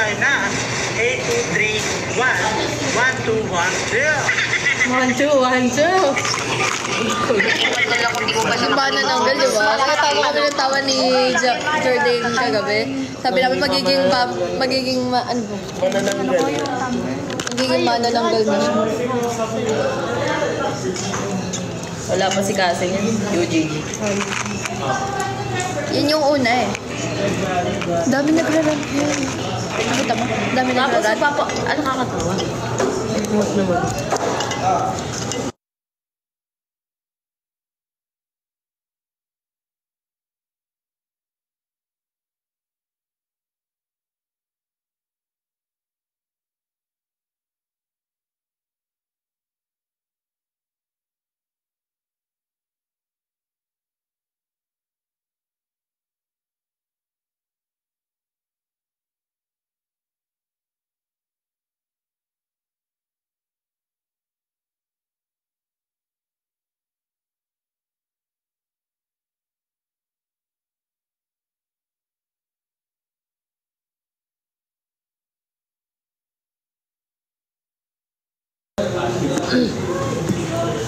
start na. 8, 2, 3, 1. 1, 2, 1, 2. 1, 2, 1, 2. Yung ba nananggal, di ba? Nakatawa kami ng tawa ni Jordan kagabi. Sabi namin magiging manananggal na siya. Wala pa si Kasing yan. UGG. Yun yung una eh. Dami nagra-run yun. Nakita mo? Dami nagra-run. Tapos si Papa, ano nakakatawa? What naman?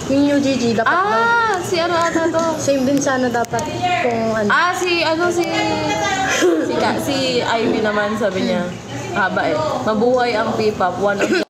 Yung UGG dapat daw. Si ano ata to? Same din sana dapat kung ano. Si Ivy naman sabi niya. Haba eh. Mabuhay ang P-pop. One of the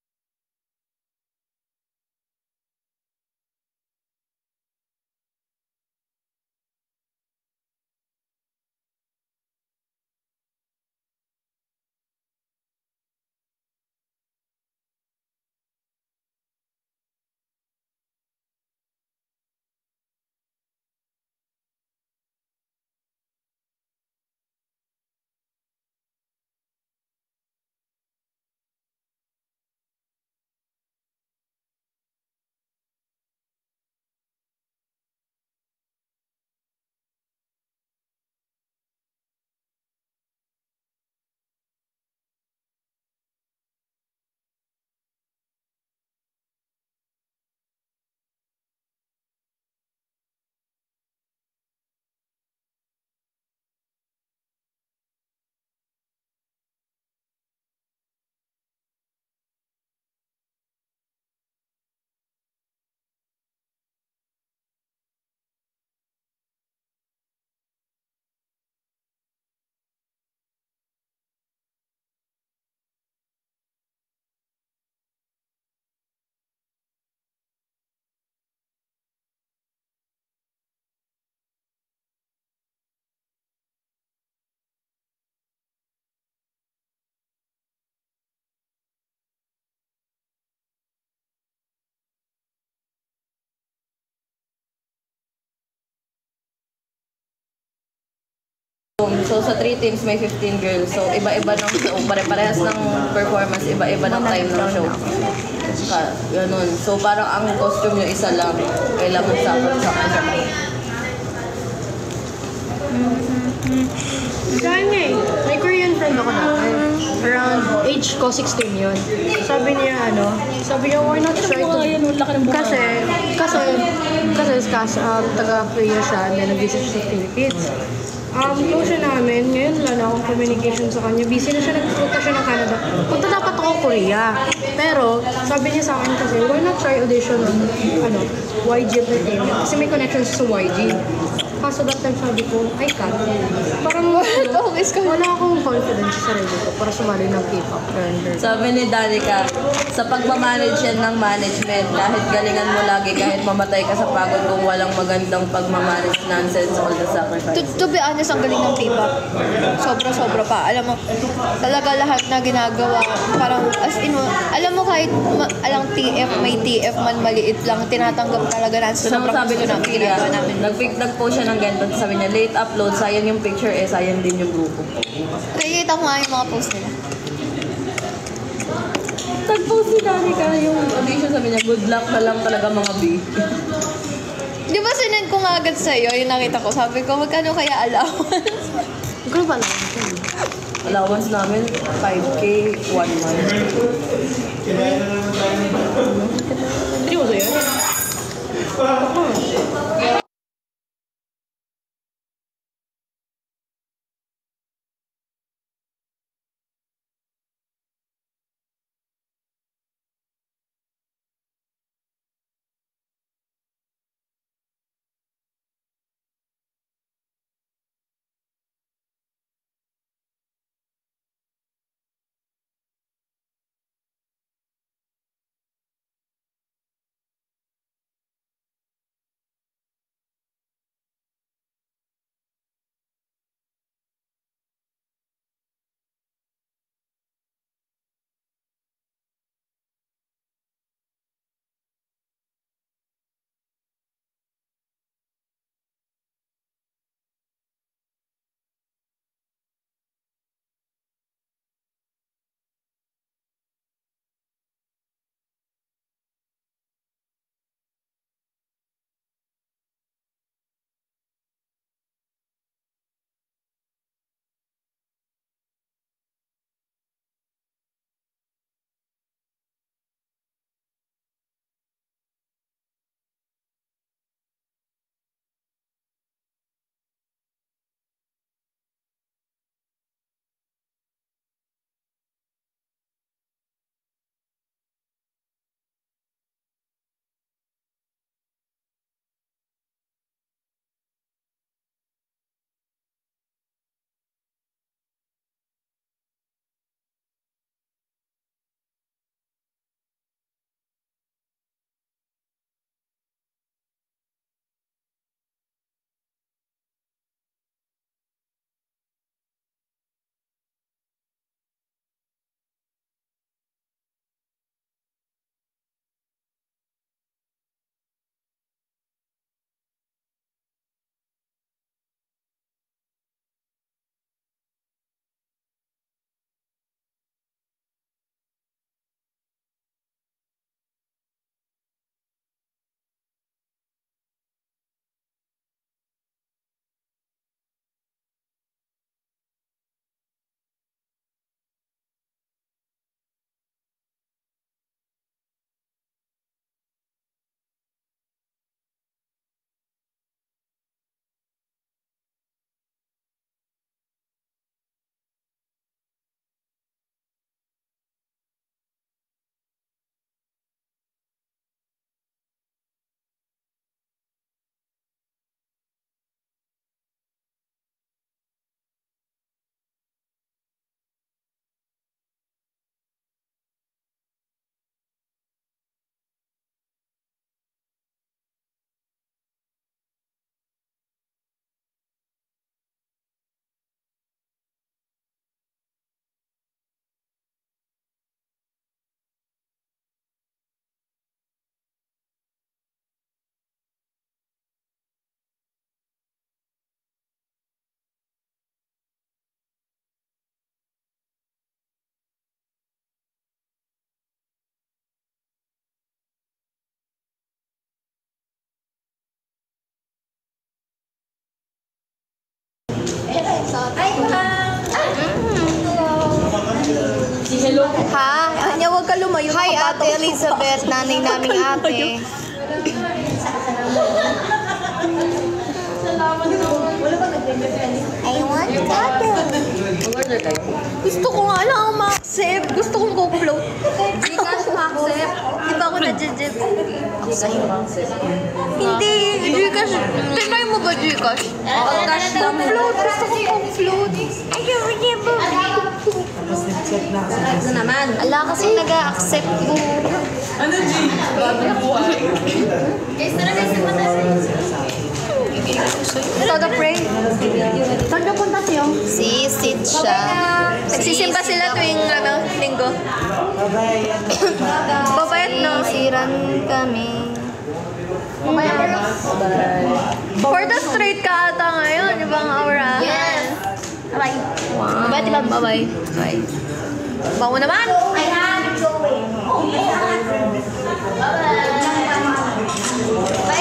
So sa 3 teams may 15 girls. So iba-iba ng show, pare-parehas ng performance, iba-iba ng time ng show. Ganun. So parang ang costume nyo isa lang. Kailangan sakot-sakot sa kayo. Kanya eh. May Korean friend ako na. Around age ko 16 yun. Sabi niya why not try to... Kasi taga-Korea siya na nag-visit siya sa Philippines. Close siya namin. Ngayon wala na akong communication sa kanya. Busy na siya, nagpunta siya ng Canada. Punta dapat ako Korea. Pero, sabi niya sa akin kasi, why not try audition ng YG Entertainment? Kasi may connection sa YG. Kaso that time sabi ko, I can't. Parang wala akong confidence sa sarili ko para sumali ng K-pop. Sabi ni Danica, sa pagmamanage yan ng management, kahit galingan mo lagi, kahit mamatay ka sa pagod kung walang magandang pagmamanage, nonsense, all the sacrifice. To be honest, ang galing ng K-pop. Sobra-sobra pa. Alam mo, talaga lahat na ginagawa, parang as in, alam mo kahit may TF man maliit lang, tinatanggap talaga natin sa sobrang sabi gusto ko sa namin ginagawa namin. Nag-post siya ng ganito, sabi niya, late upload, sayang yung picture sayang din yung grupo. Nakikita ko nga yung mga post nila. Nag-post si Danica yung audition, sabi niya, good luck na lang talaga mga B. Di ba sinend ko nga agad sa'yo, yung nakita ko, sabi ko, magkano kaya allowance? Magkano ba allowance? Allowance namin, 5K, 1 month. Hindi mo sa'yo? Ha? Kanya, huwag ka lumayo. Hi, Nakapatong Ate Elizabeth, nanay naming ate. I want ate. Mag-order kayo. Gusto ko nga lang ma-accept. Gusto kong go-float. Gcash ma-accept. Di ba ako na-jejep? Ako sa'yo ma-accept. Hindi, Gcash. Tinry mo ba Gcash? Oo, cash lang. Go-float. Gusto ko go-float. Ayaw, Ano naman? Ala kasi nag-a-accept mo. Todo pray. Saan ka punta siyo? Sisid siya. Nagsisimba sila tuwing linggo. Babayat no? Sisiran kami. For the straight ka ata ngayon, ibang aura. Yes. Bye. Wow. Bye-bye. Bye. Bango naman! Bye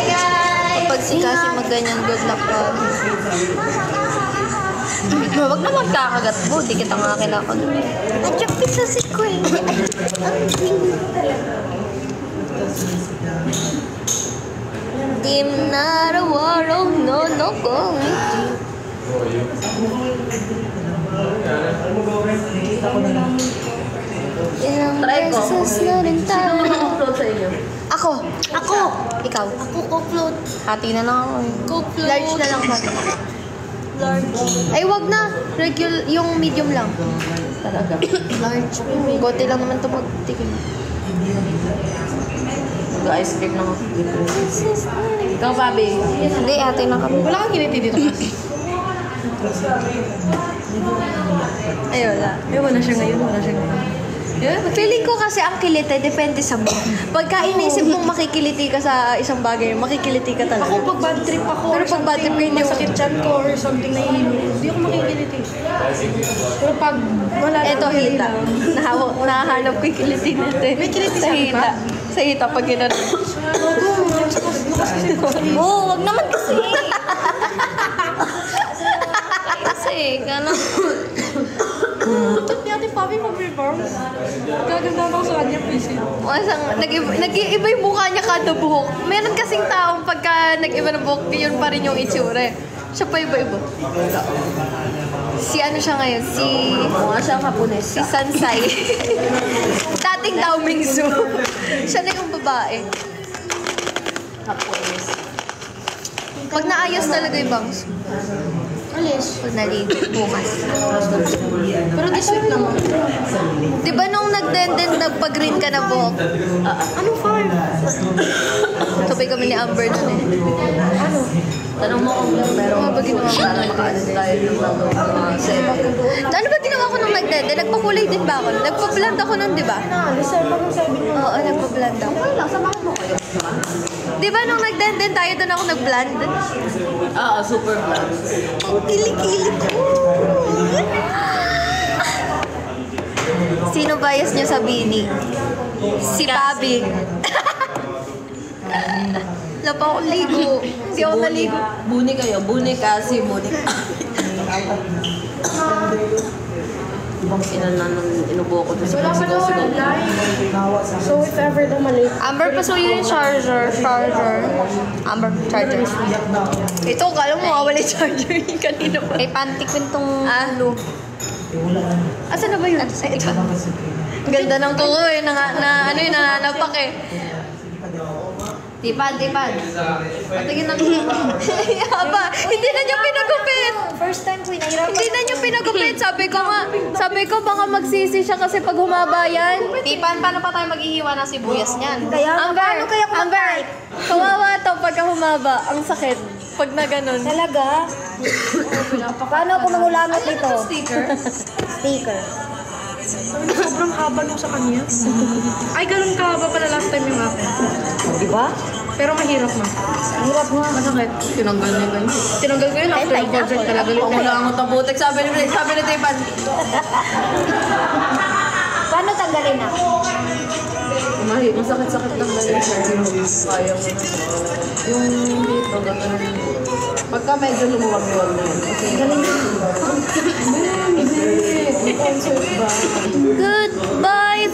guys! Kapag si Cassie magganyan, good luck ka. Huwag na magkakagat mo, di kita nga kinakon. Adjapit sa si Queen. Dim narawarong no ko. Ilang Try ko. beses na rin tayo. Upload sa inyo. Ako! Ikaw? Ako, co-float. Hati na lang ako eh. Co-float. Large na lang ba? Large. Ay, wag na. Regular, yung medium lang. Talaga. Large. Gote lang naman ito magtikim. Mag-ice cream lang ako. Ikaw, Bobby. Hindi, hati na kami. Wala kang kiliti dito kasi. Ay, wala. Wala siya ngayon. Feeling ko kasi ang kiliti, depende sa mood. Pagka inisip mong makikiliti ka sa isang bagay, makikiliti ka talaga. Ako pag bad trip ako, Pero pag bad trip ka, hindi masakit chan ko or something na hindi ako makikiliti. Pero pag wala Eto, hita. Nahahanap ko yung kiliti natin. May kiliti sa sa hita. hita? Sa hita, pag ginanon. Oo, wag naman kasi. Kasi, gano'n. Ba't ni Ate Papi mag-reform? Gaganda ako sa kanya, please. Nag-iiba yung mukha niya kada buhok. Meron kasing taong pagka nag-iba ng buhok, yun pa rin yung itsura. Siya pa iba-iba. Si ano siya ngayon? Mukha siyang Hapones. Si Sansai. Dating Dao Mingsu. Siya na yung babae. Hapones. Pag naayos talaga yung bangs. Alis. Pag naligo, bukas. Pero this week naman. Di ba nung nagdenden, nagpa-green ka na buhok? Anong farm? Sabay kami ni Amber nun eh. Ano? Tanong mo kung meron ba ginawa para makaalis tayo ng mga seven. Ano ba ginawa ko nung nagdenden? Nagpakulay din ba ako? Nagpa-blend ako nun, di ba? Reserve ako sabi niyo. Oo, nagpa-blend ako. Okay lang, samahan mo kayo. Di ba nung nagdenden tayo doon ako nag-blend? Oo, super flat. Ang kilig-kilig ko. Sino bias niyo sa Bini? Si Pabi. Wala pa akong ligo. Hindi ako naligo. Buni kayo. Buni kasi buni. Inubo ko doon sa sigaw-sigaw. So if ever daw mali. Amber, pasuyo yung charger. Amber, charger. Ito, kala mo mawawala yung charger yung kanina pa. Ay, pantik ko itong ano. Asan na ba yun? Ay, ito. Ganda ng kuko eh. Ano yun, nananapak eh. Tipad. Patingin ng Aba, hindi na niyo pinagupit. First time ko inahirapan. Hindi na niyo pinagupit. Sabi ko baka magsisi siya kasi pag humaba yan. Tipan, paano pa tayo maghihiwa ng sibuyas niyan? Amber, Amber, kawawa to pagka humaba. Ang sakit. Pag na ganun. Talaga? Paano ako mangulamot nito? Sticker. Sobrang haba nung sa kanya. Ay, ganun kahaba pala last time yung akin. Di ba? Pero mahirap na. Hirap nga. Masakit. Tinanggal niya ganyan. Tinanggal ko yun after ng project talaga. Pangulangot ang butik. Sabi ni Tipan. Paano tanggalin na? Masakit-sakit lang ba yun? Kaya mo na. Yung dito, gano'n. Pagka medyo lumuwag-luwag na yun. Okay. Galing Goodbye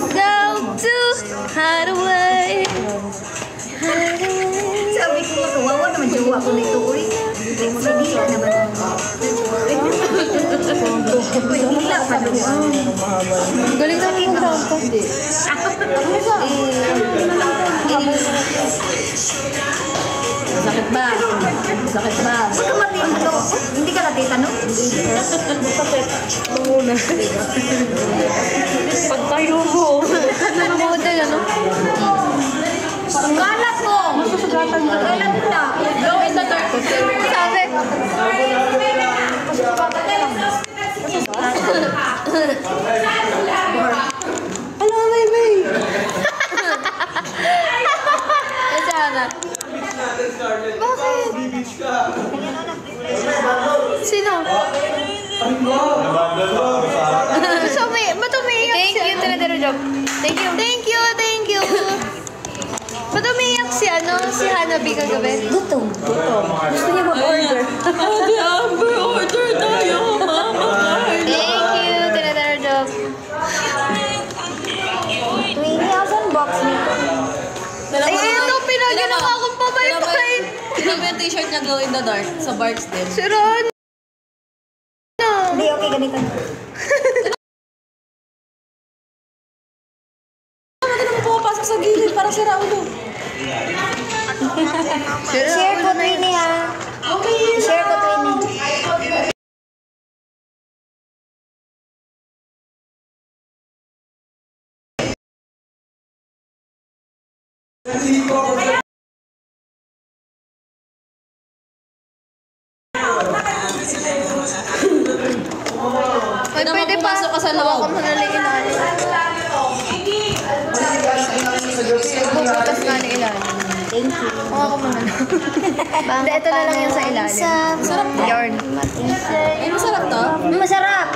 Hila ka naman. Galing na yung soundcast eh. Sakit ba? Sakit ba? Huwag ka matito. Hindi ka natitanong? Muna. Pag tayo mo. Model, ano? Kalat ko! Kalat na. Glow in the dark. Sabi. Hello, baby! Sana. Bakit? Sino? Ba't umiiyak siya? Thank you, Tinadero Job. Thank you. Thank you, thank you. Ba't umiiyak si Hanabi kagabi? Gutom. Gusto niya mag-order. Ate Amber, order tayo, mama. Thank you, Tinadero Job. 20,000 box nito. Ay, ito, pinagyan ako akong pabaypay. Sino mo yung t-shirt niya glow in the dark sa Barks din? Si Ron. Hindi, okay, ganito. Bakit naman pumapasok sa gilid para sira ulo? Share ko, Twinny, ha? Share ko, Twinny. Ay, Naman pwede pa. pumasok ka sa loob. Hawakan mo na lang ilalim. Bubutas nga na ilalim. Thank you. Hawakan mo na lang. Hindi, ito na lang yung sa ilalim. Masarap to. Yarn. Ay, masarap to. Masarap!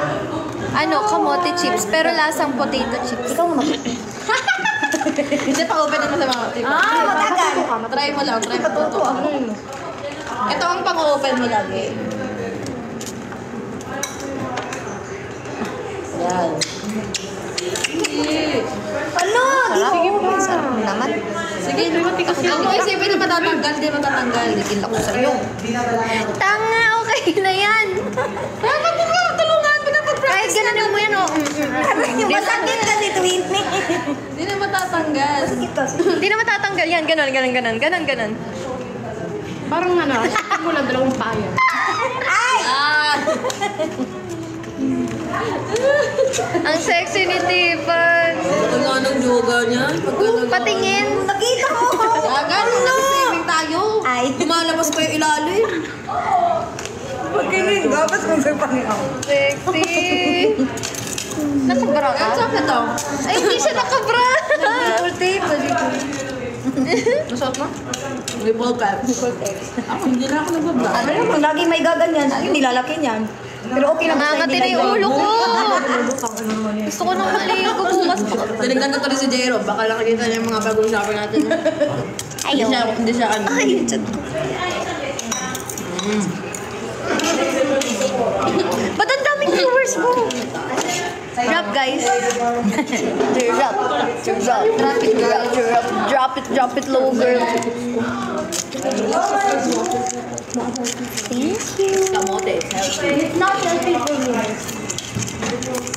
Ano, kamote chips, pero lasang potato chips. Ikaw mo Hindi pa open naman sa mga tip. matagal. Try mo lang, try mo to. Ito ang pang-open mo lagi. Yan. Ano? Sige po. Sarap naman. Sige, ang mo isipin na matatanggal, di matatanggal. Dikil ako sa'yo. Tanga, okay na yan. Bakit mo ka tulungan? Kahit ganun mo yan, oh. Masakit kasi Twinny. Hindi na matatanggal. Hindi na matatanggal yan. Ganon. Parang sakit mo lang dalawang paya. Ah! Ang sexy ni Tiffan. Wala nang yoga niya. Patingin. Nakita ko. Gagan, nag-swimming tayo. Ay. Lumalabas pa yung ilalim. Pagkingin ka, ba't kung ako? Sexy. Nakabra ka? Ang sakit to. Ay, hindi siya nakabra. Full tape. Masarap mo? Nipple cap. Ako, hindi na ako nagbabla. Ano naman, lagi may gaganyan. Hindi lalaki niyan. Pero okay lang. Nangatin na yung ulo ko. Gusto ko nang maligo bukas. Tinignan ko to rin si Jero. Baka nakikita niya yung mga bagong shopper natin. Ayaw. Hindi siya ano. Ay, chat ko. Ba't ang daming viewers mo? Drop, guys. Drop it low, girl. Thank you. Kamote, it's healthy. It's not healthy for you.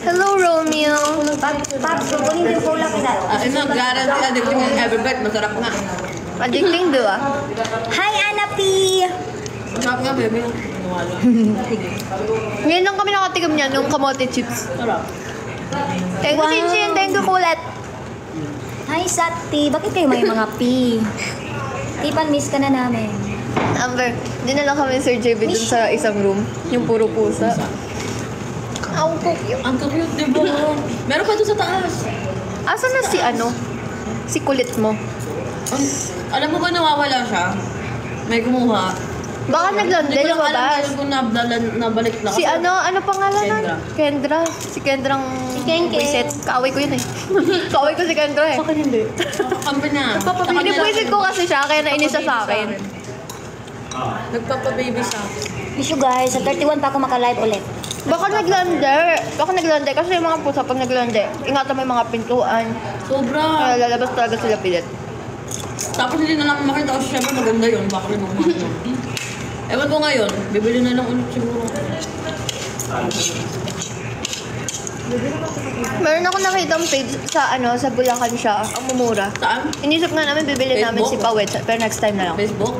Hello, Romeo. Paps, kukunin yung cola kita. Ano, guarantee addicting and every bite. Masarap nga. Addicting, di ba? Hi, Anna P! Masarap nga, baby. Ngayon lang kami nakatigam niya nung kamote chips. Sarap. Thank you, Chinchin. Thank you, Kulat. Hi, Sati. Bakit kayo may mga P? Tipan, miss ka na namin. Amber, di na lang kami Sir JB dun sa isang room. Yung puro pusa. Ang cute. Ang cute, di ba? Meron pa doon sa taas. Asan na si ano? Si kulit mo? Alam mo ba nawawala siya? May kumuha. Baka naglanda Hindi ko lang alam lumabas. kung nabalik na. Si ano pangalan Kendra. nun? Kendra. Si Kendrang Wiset. Kaaway ko yun eh. Kaaway ko si Kendra eh. Bakit hindi? Kampi na. Pinipwisit ko kasi siya, kaya nainis siya sa akin. Nagpapa-baby siya. Miss you guys, sa 31 pa ako maka-live ulit. Baka naglande. Kasi yung mga pusa pag naglande, ingatan mo yung mga pintuan. Sobra. Kaya lalabas talaga sila pilit. Tapos hindi na lang makita kasi syempre maganda yun. Baka rin magmahal. Ewan ko ngayon, bibili na lang ulit siguro. Meron ako nakitang page sa sa Bulacan siya. Ang mumura. Saan? Inisip nga namin bibili namin si Facebook? Pawet, pero next time na lang. Facebook?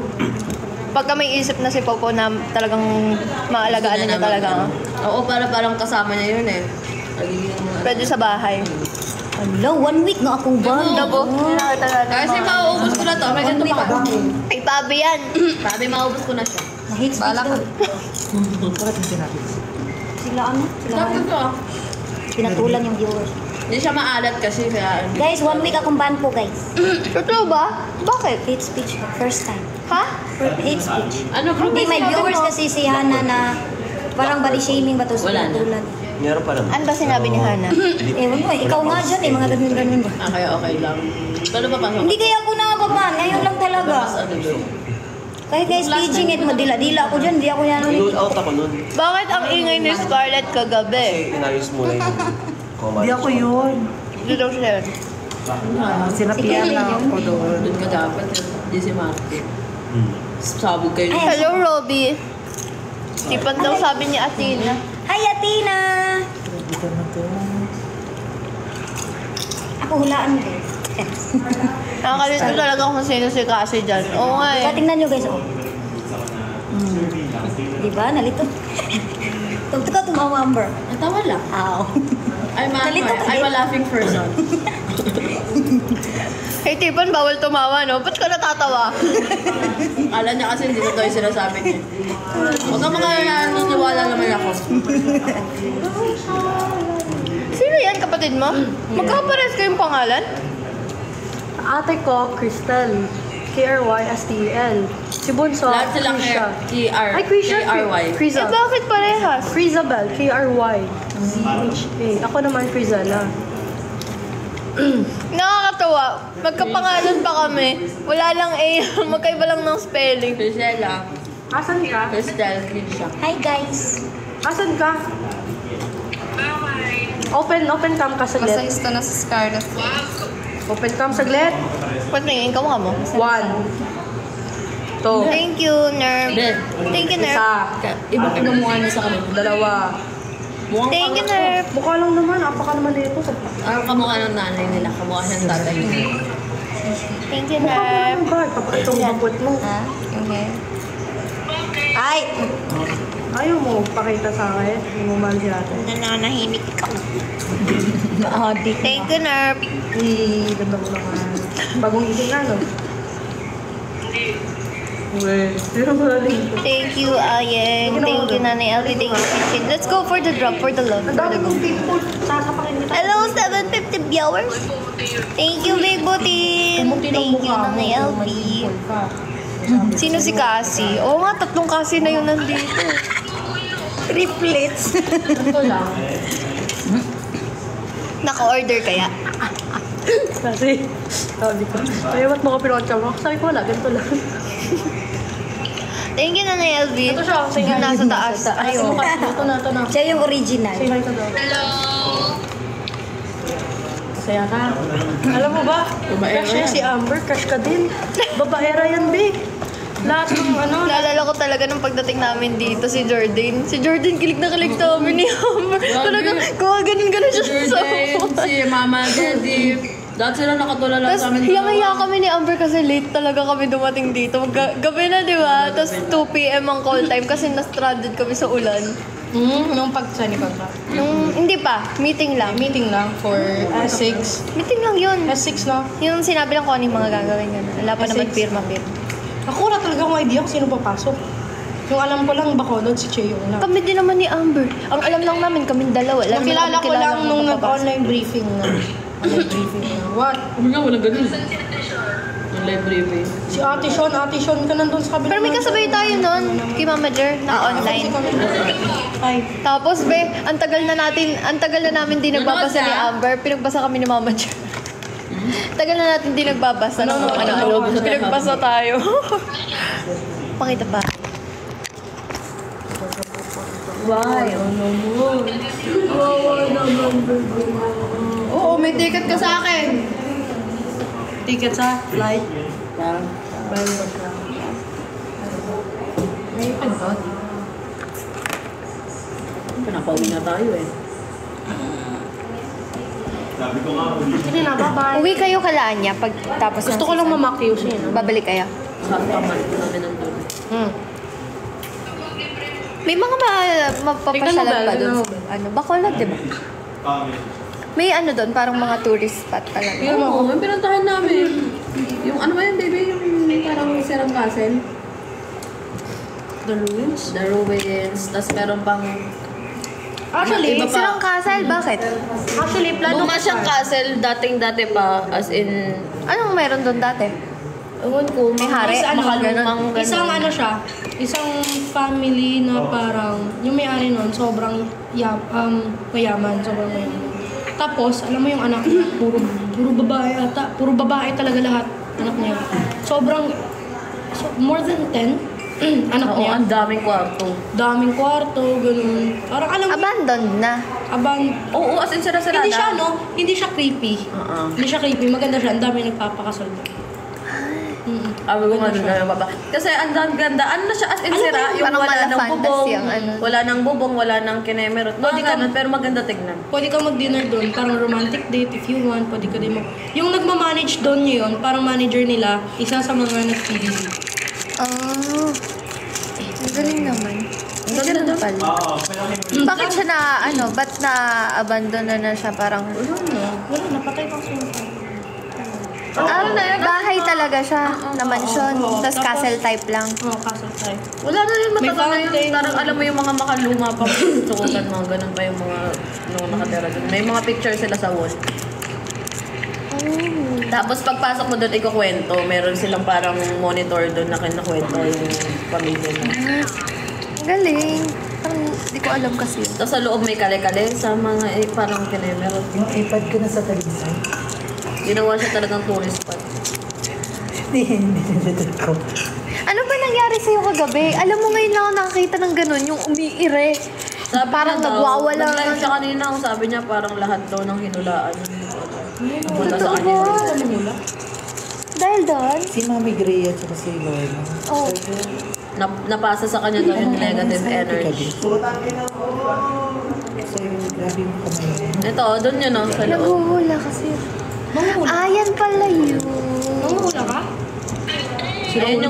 Pagka may isip na si Popo na talagang maalagaan na niya talaga. Oo, parang kasama niya yun eh. Pwede sa bahay. Hello, 1 week na akong ban. Dabo. Kasi mauubos ko na to. May ganito pa ako. Ay, pabi yan. Sabi, mauubos ko na siya. Na-hate speech Bala ka. Sila Sabi ko ah. pinatulan yung viewers. Hindi siya maalat kasi kaya... Guys, 1 week akong ban po, guys. Totoo ba? Bakit? Hate speech, first time. Ha? Hate speech. Ano bro? Hindi, may viewers kasi si Hana na parang body shaming ba to sa Wala na. pinatulan. Meron pa naman. Ano ba sinabi ni Hana? Ewan ko, ikaw nga dyan mga ganun-ganun ba? Ah, kaya okay lang. Pero papasok. Hindi kaya ako nakababan, ngayon lang talaga. Mas ano doon. Kahit guys, staging it, madila-dila ako dyan, hindi ako yan. Nanood out ako nun. Bakit ang ingay ni Scarlett kagabi? Kasi inayos mo na yung comment. Hindi ako yun. Hindi daw siya. Sinapian na ako doon. Doon ka dapat. Hindi si Marty. Sabog kayo. Hello, Robby. Tipan daw sabi ni Athena. Hi, Athena! Ako hulaan mo. Nakakalit ko talaga kung sino si Cassie dyan. Oo nga eh. Tingnan nyo guys, oh. Diba? Nalito. Tugtog ka tumawa, Amber. Natawa lang. Ow. Nalito ka I'm a din. laughing person. Hey, Tipan, bawal tumawa, no? Ba't ka natatawa? Akala niya kasi hindi totoo yung sinasabi niya. Huwag ka mga naniniwala naman ako. Sino yan, kapatid mo? Magkakapares kayong pangalan? Ate ko, Crystal. K-R-Y-S-T-E-L. Si Bunso, Lahat sila Krisha. K-R. Ay, Krisha. K-R-Y. Eh, Kriza. bakit parehas? Crizabel. K-R-Y. Z-H-A. Ako naman, Crizella. Nakakatawa. Magkapangalan pa kami. Wala lang eh. Magkaiba lang ng spelling. Priscilla. Asan ka? Crystal. Krisha. Hi guys. Asan ka? Open cam ka saglit. Masahista na si Scarlett. Open cam saglit. Ba't nangingin ka mo? 1. 2. Thank you, Nerv. Ben. Thank you, Nerv. Isa. Iba mukha niya sa kanila. 2. Mukhang Thank you, Nerv. Mukha lang naman. Apaka naman dito. Ang kamukha ng nanay nila. Kamukha ng tatay. Thank you, Mukha mo Nerv. naman ba? Itong bapot mo. Ha? Okay. Hi. Ayaw mo pakita sa akin. Hindi mo mahal si ate. Nananahimik ikaw. Thank you, Nerv. Ganda mo naman. Bagong isip na, no? Hindi. Pero magaling. Thank you, Ayeng. Thank you, Nanay Elvie. Thank you, Kitchen. Let's go for the drop, for the love, Ang for dami the go. kong people. Sasapakin kita. Hello, 750 viewers. Thank you, Big Butin. Thank you, Nanay Elvie. Sino si Cassie? Oo nga, 3 Cassie na yun nandito. Triplets. Ito lang. Naka-order kaya? Kasi, sabi ko, ay, ba't mo ka pinakot mo? Sabi ko, wala, ganito lang. Thank you, Nanay Elvie. Ito siya, say Yung hi. nasa taas. Ayun. Ito na. Siya yung original. Say hi ka daw. Saya ka. Alam mo ba? Crush niya si Amber, crush ka din. Babaera yan, be. Lahat ng ano. Naalala ko talaga nung pagdating namin dito, si Jordan. Si Jordan, kilig na kilig sa amin ni Amber. Talaga, ganun siya sa Jordan, si Mama Daddy. Dahil sila nakatulala Tapos, sa amin. hiyang-hiya kami ni Amber kasi late talaga kami dumating dito. Gabi na, di ba? Tapos 2 p.m. ang call time kasi na-stranded kami sa ulan. Nung pag-sanipag ka. Hindi pa, meeting lang. Meeting lang for S6. Meeting lang yun. S6 na. Yung sinabi lang ko ano yung mga gagawin ganun. Wala pa naman S6. pirma-pirma. Ako wala talaga akong idea kung sino papasok. Yung alam ko lang, Bacolod, si Cheo na. Kami din naman ni Amber. Ang alam lang namin, kaming dalawa. Alam Nakilala namin ko lang kung nung papasok. nag-online briefing na. Online briefing na. What? Hindi nga, walang ganun. Yung live briefing. Si Ate Sean ka nandun sa kabila. Pero may kasabay tayo nun, kay Mama Jer, na online. Ay, Tapos, be, ang tagal na namin di nagbabasa ni Amber. Pinagbasa kami ni Mama Jer. Tagal na natin di nagbabasa ng ano. Pinagbasa tayo. Pakita pa. oo, may ticket ka sa akin. Ticket sa flight. Pinapauwi na tayo eh. Sige na, bye-bye. Uwi kayo kalaan niya pag tapos Gusto ko lang mamakyos yun. Babalik kayo. Kapalit namin nandun. May mga mapapasyalan pa doon. Ano, Bacolod, di ba? May ano doon, parang mga tourist spot pa lang. Oo, may pinuntahan namin. Yung ano ba yun, baby? Yung parang Serang Castle. The ruins? The Ruins. Tapos meron pang... Actually, Iba pa. Sirang Castle, bakit? Actually, plano Buma siyang castle, dating-dati pa. As in... Anong meron doon dati? Ewan ko, May hari? makalumang ganun. Isang ano siya, isang family na parang, yung may-ari nun, sobrang mayaman, sobrang mayaman. Tapos, alam mo yung anak niya, puro babae ata, puro babae talaga lahat, anak niya. Sobrang, more than 10 anak Oo, niya. ang daming kwarto. Daming kwarto, ganun. Parang alam mo, Abandoned na. Oo, as in sira-sirada. hindi siya, no? Hindi siya creepy. Hindi siya creepy, maganda siya, ang dami nagpapakasal. Sabi ko nga doon na yung baba. Kasi ang ganda. Ano na siya as in sira? Yung Parang wala mala nang bubong. fantasy ang ano. Wala nang bubong, wala nang kinemerot. Pwede ka pero maganda tignan. Pwede ka mag-dinner doon, parang romantic date if you want, pwede ka din Yung nagmamanage doon ngayon, parang manager nila, isa sa mga nag-PDD. Oh. Ang galing naman. Ang ganda doon. Pala. Bakit siya ba't na-abandon na siya parang... Wala, napatay pa siya. Bahay talaga siya, na mansion, tapos castle type lang. Oo, castle type. Wala na yun, May matagal na fountain. yun. Parang alam mo yung mga makaluma pa. Tukutan mga ganun pa yung mga nung nakatira doon. May mga picture sila sa wall. Tapos pagpasok mo doon, ikukwento. Meron silang parang monitor doon na kinakwento yung pamilya niya. Galing. Parang di ko alam kasi yun. Tapos sa loob may kale-kale sa mga parang kinemerot. Yung iPad ko na sa television. Ginawa siya talagang tourist spot. Hindi nilitad ko. Ano ba nangyari sa'yo kagabi? Alam mo ngayon lang ako nakakita ng ganun, yung umiire. Sabi Parang niya daw, nagwawala. nag-live siya kanina, ang sabi niya parang lahat daw ng hinulaan. Wala sa Totoo kanya. ba? Dahil doon? Si Mami Gray at saka si Lorna. Oh. Napasa sa kanya daw yung negative energy. So yung grabe yung kamay. Ito, doon yun sa loob. Naghuhula kasi. Yan pala yun. Nanguhula ka? Ayun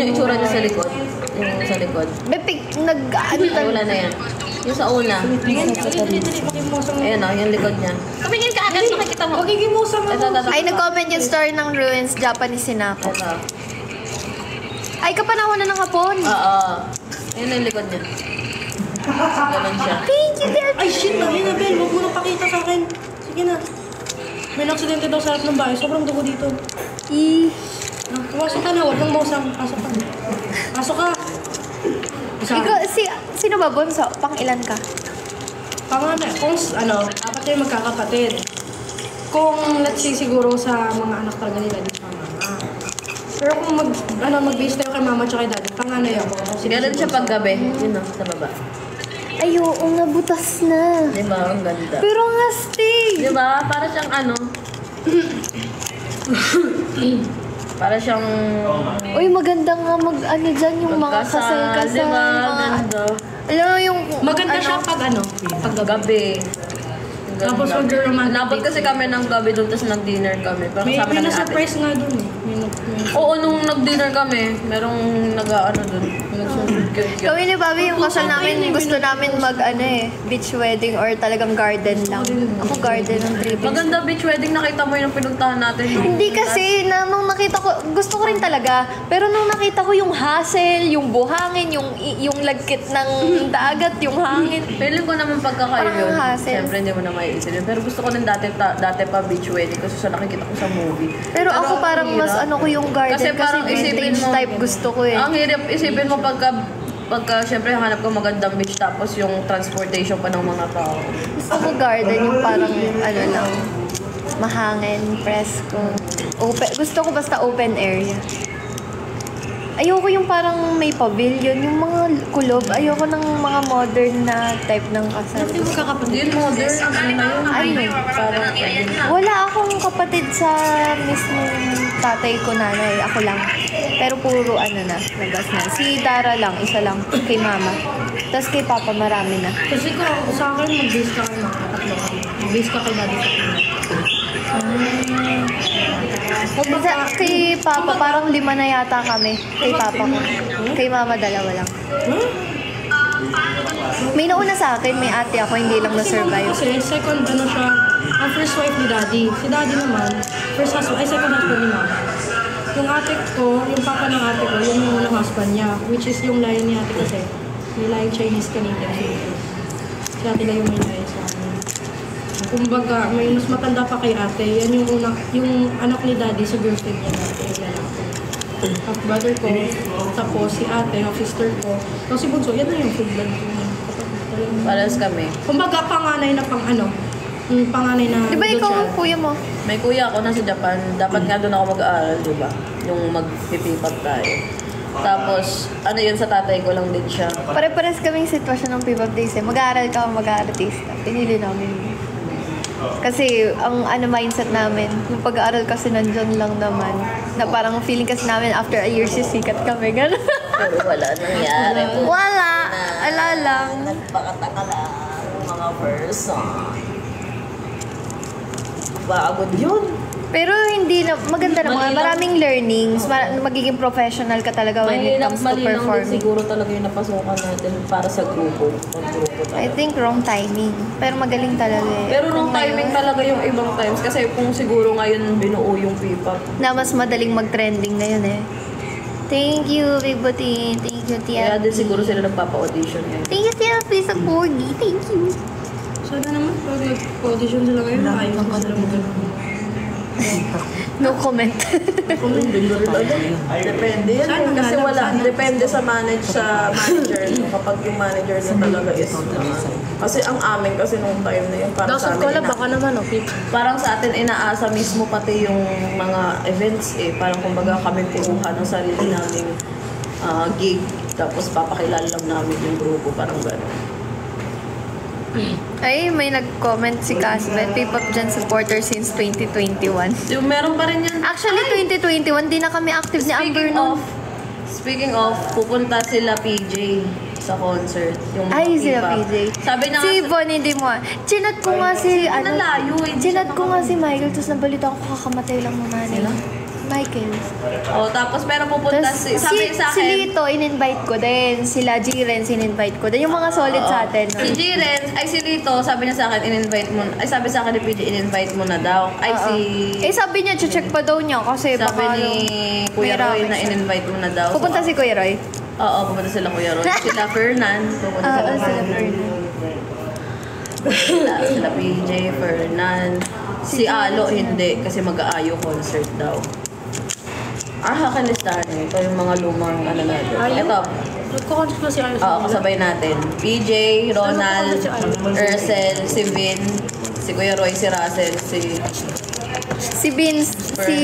yung itsura niya sa likod. Yung sa likod. Bepig, Ay, wala na yan. Yung sa una. Ayan o, yung likod niya. Tumingin ka agad, makikita mo. Magigimusa mo. Ito. Ay, nag-comment yung story ng ruins, Japanese sinako. Ito. Ay, kapanahon na ng hapon. Oo. Ayun yung likod niya. Ganon siya. Thank you, Del. Ay, shit na, Annabelle, huwag mo na pakita sa akin. Sige na. May aksidente daw sa harap ng bahay. Sobrang dugo dito. Pumasok ka na, huwag kang mausang. Pasok ka. Pasok ka. Ikaw, sino ba, Bonso? Pang ilan ka? Panganay, kung apat kayo magkakapatid. Kung let's say siguro sa mga anak talaga nila, di panganga. Pero kung mag-base tayo kay mama at kay daddy, panganay ako. Ganon siya paggabi. Yun o, sa baba. Ay, oo nga, butas na. Diba? Ang ganda. Pero ang astig. Diba? Para siyang para siyang... Uy, maganda nga dyan yung mga kasal-kasal. Diba? Mga, Ganda. alam mo yung... Maganda siya pag Pag gabi. Tapos mag-romantic. Nabot kasi kami ng gabi doon, tapos nag-dinner kami. Pero May kasama namin ate. na-surprise nga dun eh. Oo, nung nag-dinner kami, merong doon. Kami ni Bobby, yung kasal namin, gusto namin beach wedding or talagang garden lang. Ako garden ng 3 days. Maganda beach wedding, nakita mo yung pinuntahan natin. Hindi kasi, nung nakita ko, gusto ko rin talaga. Pero nung nakita ko yung hassle, yung buhangin, yung lagkit ng dagat, yung hangin. Feeling ko naman pagkakayo Parang yun. hassle. Siyempre, hindi mo na maiisip yun. Pero gusto ko din dati pa beach wedding kasi sa nakikita ko sa movie. Pero ako parang ang mas hirap. ko yung garden kasi parang isipin vintage mo, type gusto ko eh. Ang hirap isipin mo pagka syempre hanap ko magandang beach tapos yung transportation pa ng mga tao. Gusto ko garden yung parang lang, mahangin, presko. Gusto ko basta open area. Ayoko yung parang may pavilion, yung mga kulob. Ayoko ng mga modern na type ng kasal. Hindi mo kakapatid. Yun modern, Ano? parang Wala akong kapatid sa mismong tatay ko, nanay. Ako lang. Pero puro labas na. Si Dara lang, isa lang. Kay mama. Tapos kay papa, marami na. Kasi ko sa akin, mag-base ka kayo mga tatlo kami. Base ka kay daddy sa Kay Papa, parang 5 na yata kami. Kay Papa ko. Kay Mama, 2 lang. May nauna sa akin, may ate ako, hindi lang na-survive. Kasi second ano siya, ang first wife ni daddy. Si daddy naman, second husband ni mama. Yung ate ko, yung papa ng ate ko, yun yung unang husband niya. Which is yung layan ni ate kasi. May layang Chinese Canadian Philippines. Si ate lang yung may layan sa amin. Kumbaga, may mas matanda pa kay ate. Yan yung anak ni daddy sa girlfriend niya dati. Yung lalaki. Half brother ko, tapos si ate, half sister ko. Tapos si Bunso, yan na yung full blood ko. Pares kami. Kumbaga, panganay na panganay na Di ba ikaw, child. kuya mo? May kuya ako nasa Japan. Dapat nga doon ako mag-aaral, di ba? Yung magpipipat tayo. Tapos, ano yun, sa tatay ko lang din siya. Pare-pares kaming sitwasyon ng P-Pop Days eh. Mag-aaral ka o mag-aartista. Pinili namin. Kasi, ang mindset namin, yung pag-aaral kasi nandyan lang naman. Na parang feeling kasi namin after a year sisikat kami. Gano'n. Pero wala nangyari po. Wala. Ala lang. Nagpakataka lang mga person. Pagod yun. Pero hindi na, maganda naman. Maraming learnings. Magiging professional ka talaga when it comes to Mali lang din performing. siguro talaga yung napasukan natin para sa grupo. I think wrong timing. Pero magaling talaga eh. Pero wrong timing talaga yung ibang times. Kasi kung siguro ngayon binuo yung P-pop. Na mas madaling mag-trending ngayon eh. Thank you, Bibotin. Thank you, Kaya Tia. din siguro sila nagpapa-audition ngayon. Thank you, Tia. Please sa Corgi. Thank you. Sana naman, pag nag-audition sila ngayon, ayos na sila mag-audition. No comment. Depende yan. Kasi wala. Depende sa manager. No? Kapag yung manager na talaga is kasi ang amin kasi nung time na yun parang sa amin baka naman, okay. parang sa atin inaasa mismo pati yung mga events eh. Parang kumbaga kami kukuha ng sarili naming gig. Tapos papakilala lang namin yung grupo. Parang gano'n. Ay, may nag-comment si Casbet. P-Pop Gen supporter since 2021. Yung meron pa rin yan. Actually, 2021, di na kami active ni Amber noon. Speaking of, pupunta sila PJ sa concert. Yung mga Ay, sila P-pop. PJ. Sabi na Si Bonnie di mo. Chinat ko nga si, nalayo eh. Chinat ko nga si Michael, tapos nabalita ko kakamatay lang naman nila. Michael. Oh, tapos pero pupunta Tapos sabi sa si akin. Lito, in-invite ko din. Sila Jiren, in-invite ko din. Yung mga solid sa atin. No? Si Jiren, ay si Lito, sabi niya sa akin, in-invite mo, ay sabi sa akin ni PJ, in-invite mo na daw. Ay Oo. si, sabi niya, check pa daw niya kasi sabi baka ni Kuya may Roy racket na siya. in-invite mo na daw. Pupunta si Kuya Roy. Oo, pupunta sila Kuya Roy. Sila Fernan, pupunta Oo, sila. sila Fernan. Sila PJ, Fernan. Si Alo, hindi, kasi mag-aayo concert daw. Kakalistahan eh. Ito yung mga lumang ano natin. Ito. Nagko-concert ba si Ayos? Oo, kasabay natin. PJ, Ronald, Ursel, si Vin, si Kuya Roy, si Russell, Si Vince, si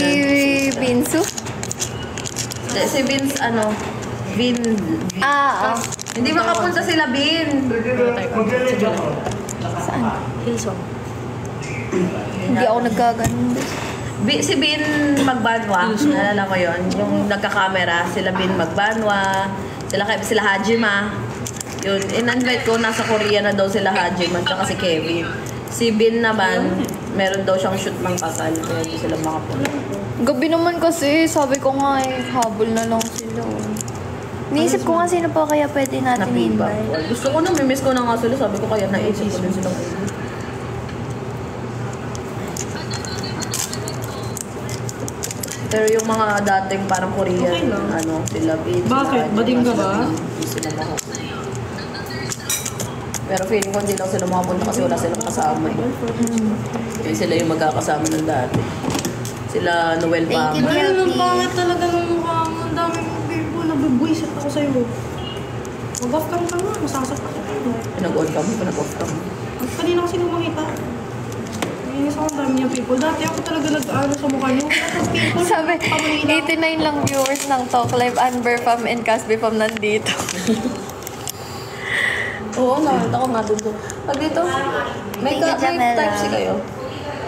Vinsu? si Vince, ano, Vin. Ah, Hindi makapunta sila, Vin. Saan? Hillsong. Hindi ako nagkaganon. Si Bin Magbanwa, naalala ko yun, yung nagka-camera, sila Bin Magbanwa, sila Hajima. Yun, in-invite ko, nasa Korea na daw sila Hajima, tsaka si Kevin. Si Bin naman, meron daw siyang shoot ng kasal, kaya hindi sila makapunta. Gabi naman kasi, sabi ko nga eh, habol na lang sila. Niisip ko nga sino pa kaya pwede natin Napiba. invite. Gusto ko na, mimiss ko na nga sila, sabi ko kaya naisip ko din silang pero yung mga dating parang Korean, Okay lang. ano, sila Bin. Bakit? Bading ka ba? Hindi sila makapunta. Pero feeling ko hindi lang sila makapunta kasi wala silang kasama eh. Kaya sila yung magkakasama ng dati. Sila Noel Thank you, Mama. Ay, ang pangit talaga ng mukha mo. Ang daming people. Nabibwisit ako sa'yo. Mag-off cam ka nga. Masasakit ako. Pinag-on kami, pinag-off kami. Kanina kasi lumangita. Nainis ako ang dami niyang people. Dati ako talaga nag-ano sa mukha niyo. People. Sabi, Pamanila. 89 lang viewers ng Talk Live, Amber Fam and Casby Fam nandito. Oo, nakita ko nga doon. Pag dito, may Thank you, Jamela. type si kayo.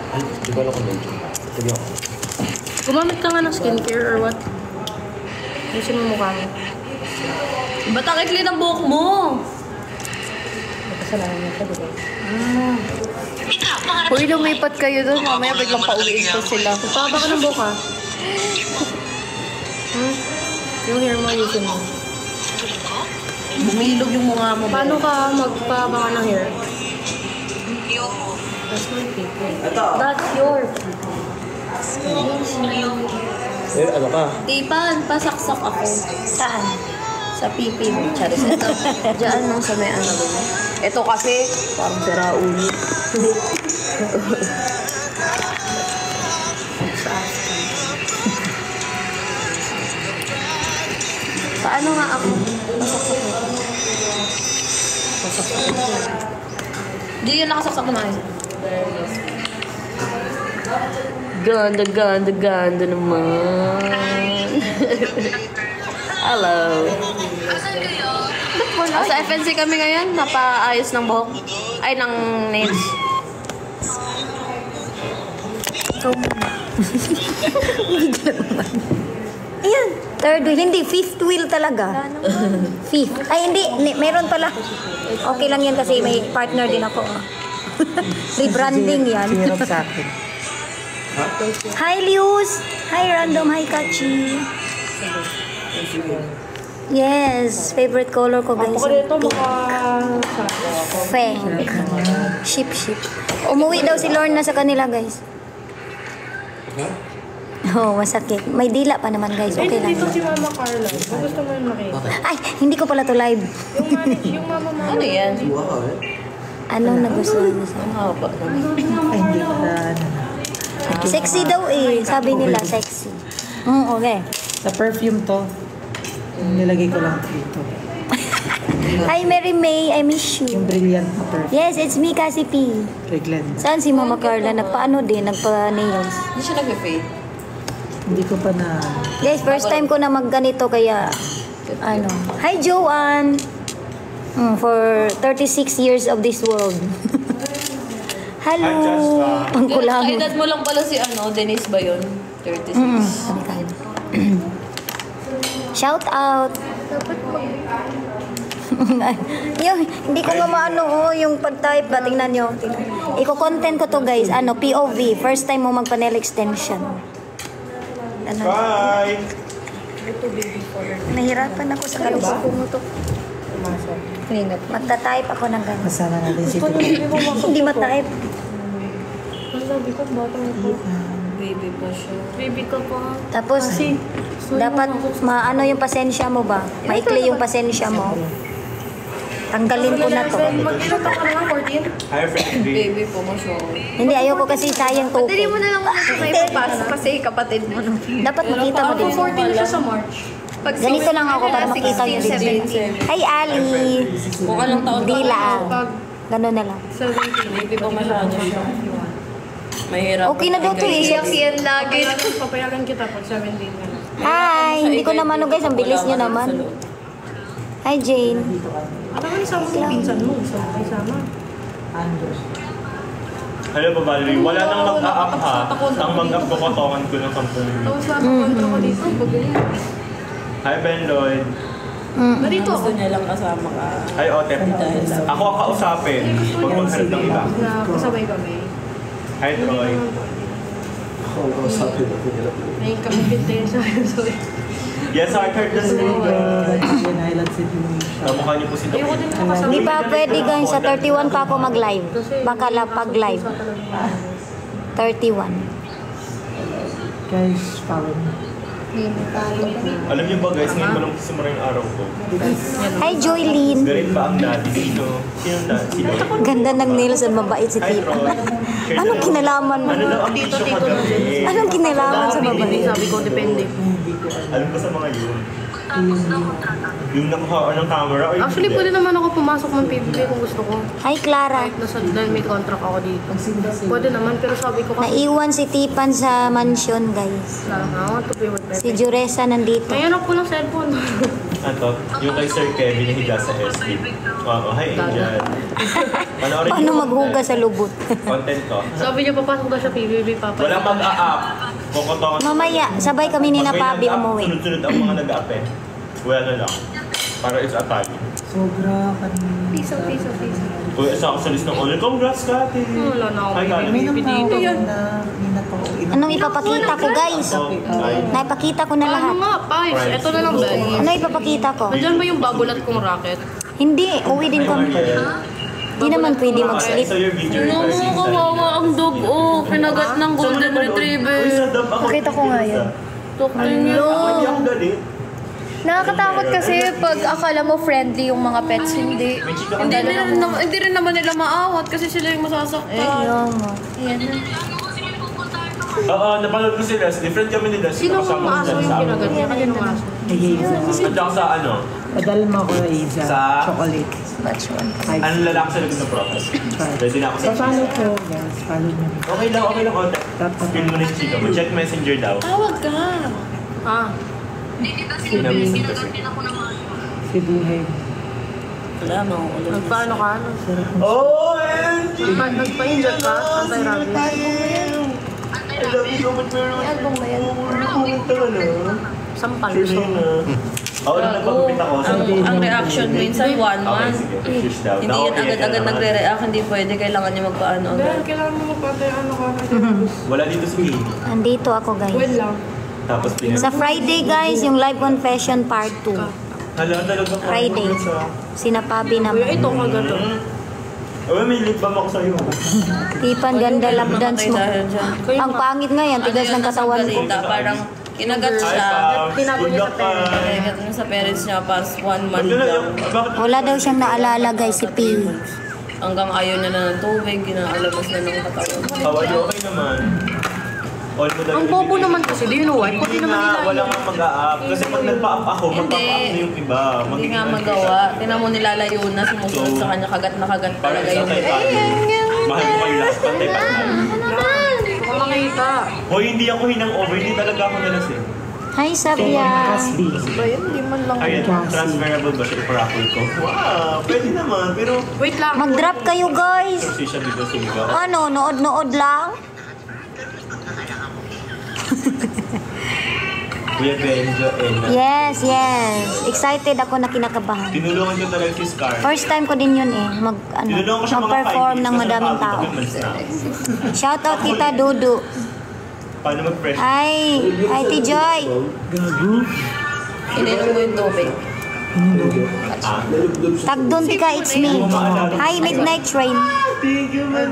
Ay, di ko alam kung medyo. Sige ako. Gumamit ka nga ng skincare or what? Ayusin mo mukha mo. Ba't ang ikli ng buhok mo? Kasalanan niya siya, diba? Uy, lumipat kayo doon. Mamaya biglang pauwiin pa sila. Papa ka ng buka. Yung hair mo, ayusin mo. Bumilog yung mukha mo. Paano ka magpabaka ng hair? That's my favorite. That's your Eh, ano ka? Tipan, pasaksak ako. Saan? Sa pipi mo. Charis. Ito. Diyan nung sa may ano doon. Ito kasi, parang sira ulo. Paano nga ako? Pasaksak mo. Pasaksak mo. Di yun nakasaksak naman. Ganda, ganda, ganda naman. Hello. Sa FNC kami ngayon, napaayos ng buhok. Ay, ng nails. Ayan, third wheel. Hindi, fifth wheel talaga. Fifth. Ay, hindi. Meron pala. Okay lang yan kasi may partner din ako. Rebranding yan. Sinirap sa akin. Hi, Lius. Hi, Random. Hi, Kachi. Yes, favorite color ko guys. Ako dito mukha Fe. Ship. Umuwi daw si Lorna sa kanila guys. Oh, masakit. May dila pa naman guys. Okay lang. dito si Mama Carla. Kung gusto mo yung makita. Ay, hindi ko pala to live. Yung mama mo. Ano yan? Anong nagustuhan niya sa Ang haba naman. Ay, hindi ko na, Sexy daw eh. Sabi nila, sexy. Okay. Sa perfume to, nilagay ko lang dito. Hi, Mary May. I miss you. Yung brilliant na perfume. Yes, it's me, Cassie P. Regland. Saan si Mama Carla? Nagpaano din? Nagpa-nails. Hindi siya nag-fade. Hindi ko pa na... Guys, first time ko na magganito kaya... Ano. Hi, Joanne. For 36 years of this world. Hello. Ang kulang. Kaedad mo lang pala si Denise ba yun? 36. Shout out. Yung, hindi ko nga maano yung pag-type ba, tingnan nyo. Iko-content ko to guys, POV, first time mo magpa-nail extension. Bye! Nahirapan ako sa kalis ko mo to. Magta-type ako ng gano'n. Masama natin si Tito. Hindi ma-type. Sabi ko, bata ko. Baby pa siya. Baby ko po. Tapos, dapat maano yung pasensya mo ba? Maikli yung pasensya mo. Tanggalin ko na to. Mag-ilan ka na nga, 14? Hi, friend. Baby po mo siya. Hindi, ayoko kasi sayang to. Dali mo na lang muna sa may papasok kasi kapatid mo. Dapat makita mo din. 14 na siya sa March. Pag Ganito lang ako para makita yung video. Hi, Ali. Kung anong taon ka Dila. Pag Ganun na lang. 17. Baby pa masyado siya. Mahirap. Okay na daw to eh. iyak yan lagi. Papayagan kita pag 17 ka na. Hi! Hindi ko naman guys. Ang bilis nyo naman. Hi, Jane. Ano ka isama mo pinsan mo? Gusto mo isama? Hello, Valerie. Wala nang mag-a-up ha. Ang mag-up ko kotongan ko ng company. Tapos sa kontra ko dito. Pagaling. Hi, Ben Lloyd. Narito ako. Gusto niya lang kasama ka. Hi, Otep. Ako ang kausapin. Huwag magharap ng iba. Na kasabay kami. Hi, Troy. May kami pintayin sa akin. Sorry. Yes, I heard the story. Yan, highlight si Tito. Kamukha niyo po si Doc. Ayoko din makasama. Di pa pwede guys. Sa 31 pa ako mag-live. Baka lang pag-live. 31. Guys, follow me. Alam niyo ba guys, ngayon ko lang simula yung araw ko. Hi, Joylene. Garit pa ang daddy. Sino? Sinong daddy? Sino? Ganda ng nails at mabait si Hi, Tita. Troy. Anong kinalaman mo? Ano daw ang bisyo ka gabi? Anong kinalaman sa babae? Sabi ko, depende. Alam ko sa mga yun. Yung nakuha ng camera. Ay, Actually, pwede naman ako pumasok ng PBB kung gusto ko. Hi, Clara. Dahil may contract ako dito. Pwede naman, pero sabi ko kasi, Naiwan si Tipan sa mansion, guys. I want to be with Si Pepe. Juresa nandito. May anak ko ng cellphone. Ano? Yung kay Sir Kevin na higa sa SB. Oo, hi Angel. Panoorin Paano niyo maghuga sa lubot? content ko. Sabi niya, papasok daw siya PBB, papa. Walang mag-a-up. Kukotongan. Mamaya, sabay kami ni na Pabi umuwi. Sunod-sunod ang mga nag-a-up eh. Wala na lang. Para it's a time. Sobra kanina. Piso. Uy, asa ako sa list ng honor. Congrats, Kati! Wala na ako. Hi, Kati. May nang Dito yan. Anong ipapakita ko, guys? Naipakita ko na Ano lahat. nga, Pipes? Ito na lang ba? Ano ipapakita ko? Nandyan ba yung babulat kong racket? Hindi, uwi din kami. Hindi naman pwede mag-sleep. So your video Ano mo, kawawa ang dog. Oh, pinagat ng golden retriever. Pakita ko nga yan. Tukling yun. Hindi ako galit. Nakakatakot kasi pag akala mo friendly yung mga pets, hindi. Hindi rin naman nila maawat kasi sila yung masasaktan. Ayan nga. Ayan na. Oo, napanood ko si Les. Different kami ni Les. Sino ang maaso yung kinagat niya? Kanino maaso? At saka sa ano? Padala mo ako na Isa. Sa? Chocolate. Batch 1. Ano lalaki sa lagot ng process? Ready na ako sa Follow ko, guys. Follow mo. Okay lang, Ote. Feel mo na si Chica. Mag-check messenger daw. Tawag ka. Ah. Pinamisin kasi. Si Buhay. Wala mo. Nagpaano ka? OMG! Nagpa-inject ka? Anti-rabies? I love you so much, pero Album ba yan? pumunta ka na. Sampal. Cheers na. Oo, nung nagpagupit ako. Ang reaction minsan 1 Okay, month. sige. Cheers daw. Hindi yan agad-agad nagre-react. Hindi pwede. Kailangan niya magpaano agad. Kailangan mo magpatay ano ka. Wala dito si Katie. Andito ako, guys. Wait lang. Tapos pinag... Sa Friday, guys, yung live confession part 2. Hala, talaga pa. Friday. Sinapabi Kuya, naman. ito kagad. Uy, may lip balm ako sa'yo. Tipan, ganda lap dance mo. Dahil dyan. Ang pangit nga yan, tigas ng katawan ko. Balita, parang kinagat siya. Tinago niya sa pera. Kinagat niya sa parents niya pas 1 month Ano na lang. yung... Bakit? Wala daw siyang naalala, guys, si P. Hanggang ayaw niya na ng tubig, ginaalabas na ng katawan. Awali, okay naman. All mo Ang bobo naman kasi, do you know why? Pati Hindi naman nga, nila wala kang mag-a-up. Kasi pag nagpa-up ako, magpa-up na yung iba. Hindi nga magawa. Tinan mo nilalayo na, sumusunod sa kanya, kagat na kagat Parang talaga sa yung... Mahal ko kayo last pantay patay. Hindi ko makita. Hoy, hindi ako hinang-over. Hindi talaga ako nalas eh. Hi, Sabia. Casby. Ba yun? Hindi man lang. Ayun, transferable ba siya i-paraffle ko? Wow, pwede naman. Pero, Wait lang. Mag-drop kayo, guys. kasi siya bigla sumigaw. Ano, nood-nood lang? Kuya Benjo, Yes, yes. Excited ako na kinakabahan. tinulungan ko talaga si Scar. First time ko din yun eh, Tinulungan ko siya mga 5 mag-perform days. ng madaming tao. tao. Shoutout kita, Dudu. Paano mag-fresh? Hi, Joy. Ininom mo yung tubig. Tagdon tika, it's me. Hi, Midnight Train. Thank you, man.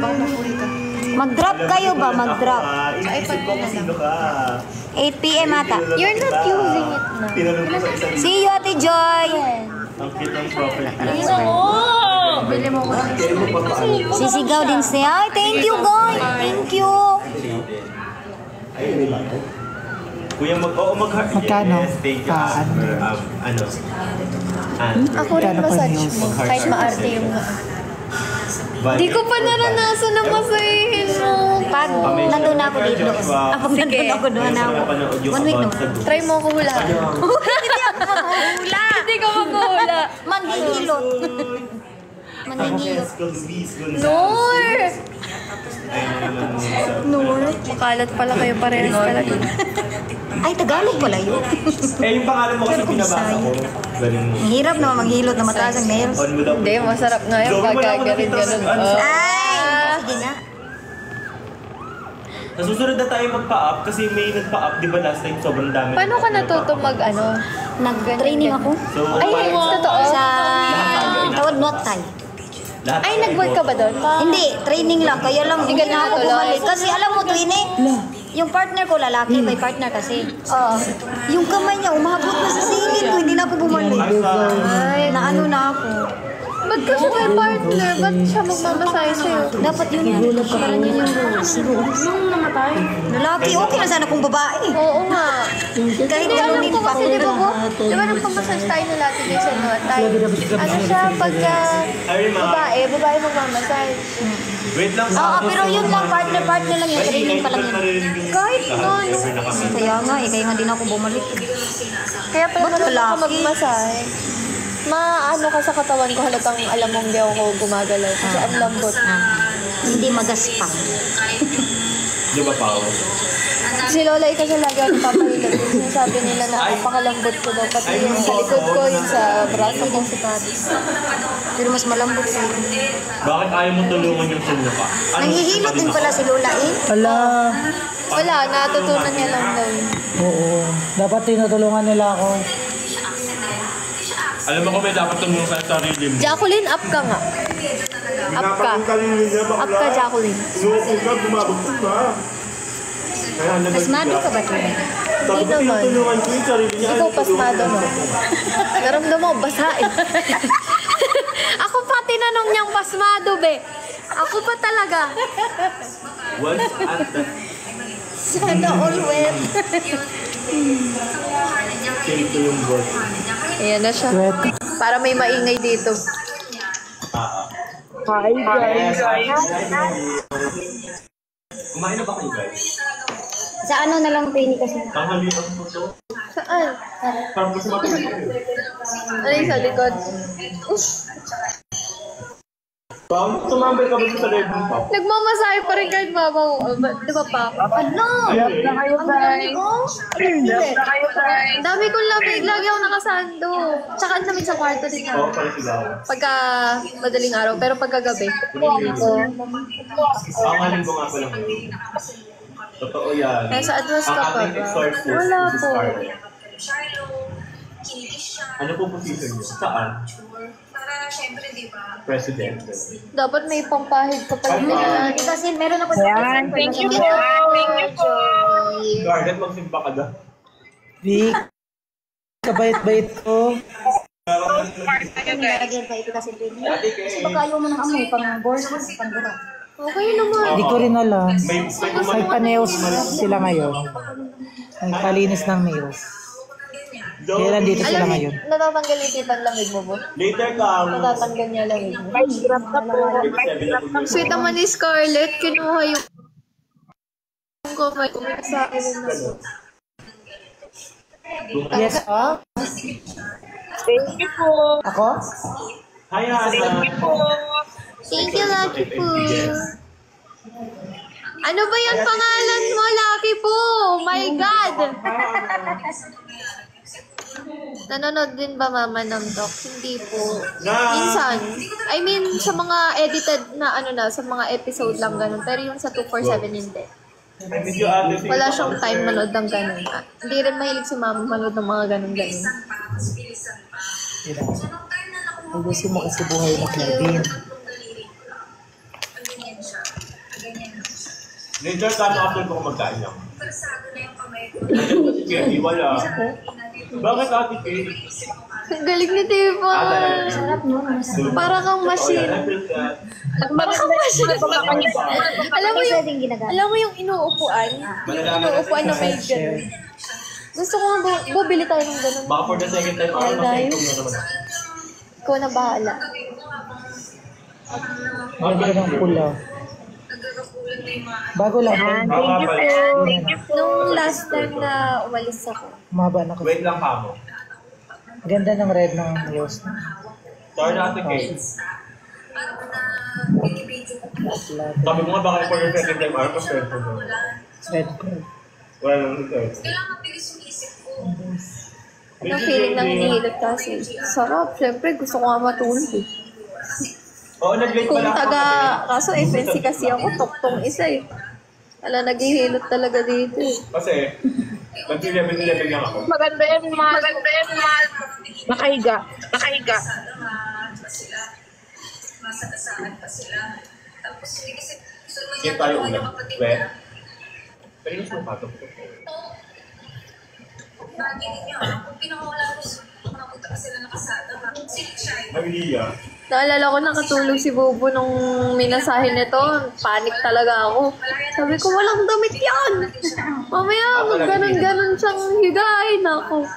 Mag-drop kayo ba? Mag-drop. Iisip ko kung sino ka. 8 p.m. ata. You're not using it na. Tinanong ko sa isang See you, Ate Joy. ang cute ng profile niya. Bili mo ko. Sisigaw din siya. Ay, thank you, guys. Thank you. Kuya, mag-heart. Magkano? Yes, thank you. Ano? Ako rin massage mo. Kahit maarte yung... Di ko pa naranasan na masahin mo. Pag nandun na ako dito. Pag nandun ako doon na ako. 1 week no. Try mo ako hula. Hindi ako mahuhula. Hindi ko maghula. Manghihilot. Manghihilot. Nor! Nor? Makalat pala kayo parehas talaga. Ay, Tagalog pala yun. Eh, yung pangalan mo kasi pinabasa ko. Ganun mo. Ang hirap naman maghilot na mataas ang nails. On mo daw. Hindi, masarap nga yung pagkagarin-ganon. Ay! Sige nga. Sa susunod na tayo magpa-up kasi may nagpa-up, di ba last time sobrang dami. Paano ka natuto mag-ano? Nag-training ako. So, Ay, totoo? Sa Tawad Notay. lahat Ay, nag-work ka ba doon? Hindi, training lang. Kaya lang hindi na ako bumalik. Kasi alam mo, Twin yung partner ko lalaki, may partner kasi. Yung kamay niya, umabot na sa singit ko, hindi na ako bumalik. Ay, Naano na ako. ba't ka siya may partner? Ba't siya magmamasahe sa'yo? Dapat yun yun. Parang yun yung rules. Nung namatay. Lalaki, okay na sana kung babae. Oo nga. Kahit Hindi, alam ganunin ko pa. kasi, di ba po? Di ba nung pamassage tayo na lahat din sa Notay? Ano siya, pagka babae magmamassage. Wait lang. Oo, pero yun lang, partner lang yung training pa lang yun. Kahit noon. Kaya nga, kaya nga din ako bumalik. Kaya pala Ba't marunong ka lalaki? magmasahe. Maano ka sa katawan ko, halatang alam mong di ako gumagalaw kasi ang lambot. Hindi magaspang. Di ba, Pao? Si Lola kasi lagi ako napapahilot. Sinasabi nila na napakalambot ko daw. Pati yung sa likod ko, yung sa braso ko si Paris. Pero mas malambot sa Bakit ayaw mo tulungan yung sunyo ka? Nangihilot din pala si Lola eh. Ala. Wala, natutunan niya lang daw yun. Oo. Dapat tinutulungan nila ako. Alam mo kung may dapat tumulong sa sarili mo. Jacqueline, up ka nga. Up ka. Up ka, Jacqueline. Pasmado ka ba ito? Hindi naman. Ikaw pasmado mo. Naramdam mo, basain. Ako pa tinanong niyang pasmado, be. Ako pa talaga. Once at the Sana all wet. same to yung board. Ayan na siya. Para may maingay dito. Hi guys! Kumain na ba kayo guys? Sa ano na lang Penny kasi. Tanghalian po to. Saan? Parang gusto matulog. Ano yung sa likod? Paano tumambay ka ba sa level pa? Nagmamasahe pa rin kahit babaw. Di ba pa? Ano? Ayun. Ang dami kong lamig. Lagi ako nakasando. Tsaka ang lamig sa kwarto din Oo, ako. pala sila. Pagka madaling araw, pero pagka gabi. Pangalan ko nga pala ngayon. Totoo yan. Nasa advance ka pa Ang ating ba? exorcist, Wala Mrs. po. Scarlett. Ano po position niyo? Saan? President. Dapat may pampahid ka pa yun. Kasi meron ako Yan, thank you po. Thank you po. Scarlett, magsimba ka na. Vic, kabait-bait ko. nilagyan pa ito kasi Penny. Kasi baka ayaw mo ng amoy, pang board, pang gura. Okay naman. Hindi ko rin alam. May May paneos sila ngayon. May palinis ng nails. Kaya nandito sila ngayon. Natatanggal yung tipang lamig mo, bo? Later ka. Natatanggal niya lamig mo. Sweet naman ni Scarlett. Kinuha yung kumay sa akin na. Yes, oh? Thank you po. Ako? Hi, Hana. Thank you, Lucky po. Ano ba yung pangalan mo, Lucky po? My God! Nanonood din ba Mama ng Doc? Hindi po. Minsan. I mean, sa mga edited na sa mga episode lang ganun. Pero yung sa 247 hindi. Wala siyang time manood ng ganun. Hindi rin mahilig si Mama manood ng mga ganun-ganun. Ayusin mo kasi buhay mo, Kevin. Later ka na after ko magkain lang. Kasi wala. Bakit Ate Kay? Galing ni Tifa. Sarap no? Para kang machine. Para kang machine. Alam mo yung inuupuan? Yung inuupuan na may ganun. Gusto ko nga bumili tayo ng ganun. Baka for the second time, Ay, na nice. naman. Ikaw na bahala. Ganda ng pula. Bago lang. Thank you po. Nung last time na umalis ako. Mahaba na kasi. Wait lang ka mo. Ganda ng red ng nails. Sorry na Ate Kay. Sabi mo nga baka for the second time, ano pa swerte mo? Red. Wala nang swerte. Yung feeling ng hinihilot kasi. Sarap. Siyempre, gusto ko nga matulog eh. Oo, nag-late Kung pala ako. kaso FNC kasi ako, toktong isa eh. Wala, naghihilot talaga dito eh. Kasi, nag-11 lang ako. Maganda yan, mahal. Nakahiga. Sige tayo ulam. Wet. Pero yung sumpa ito. Maria. Naalala ko nakatulog si Bobo nung minasahe nito. Panic talaga ako. Sabi ko, walang damit yan. Mamaya, ganun-ganun siyang higain ako.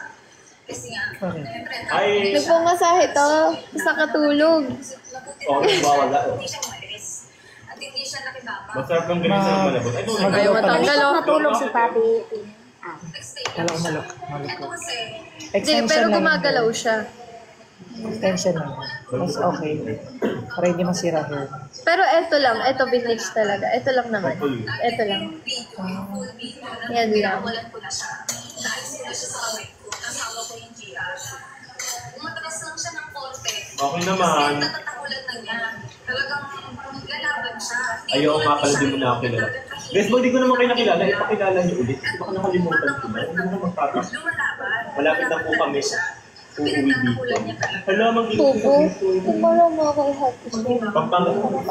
Ay, Nagpamasahe to. Tapos nakatulog. oo, nagwawala. Masarap ng ganito sa malabot. Ay, doon. Ayaw matanggal oh. Natulog si Papi. Kala ko malok. Hindi, pero gumagalaw siya. Extension lang. Mas okay. Para hindi masira hair. Pero eto lang, eto vintage talaga. Eto lang naman. Eto lang. Yan lang. Okay naman. Ayaw nga pala, di mo na ako kilala. Baseball, di ko naman kayo nakilala. Ipakilala niyo ulit. Baka nakalimutan ko na. Hindi mo na magpapas. Malapit na po kami sa uuwi dito. Hala, mag-iisip dito. Wala mo ako i-happy.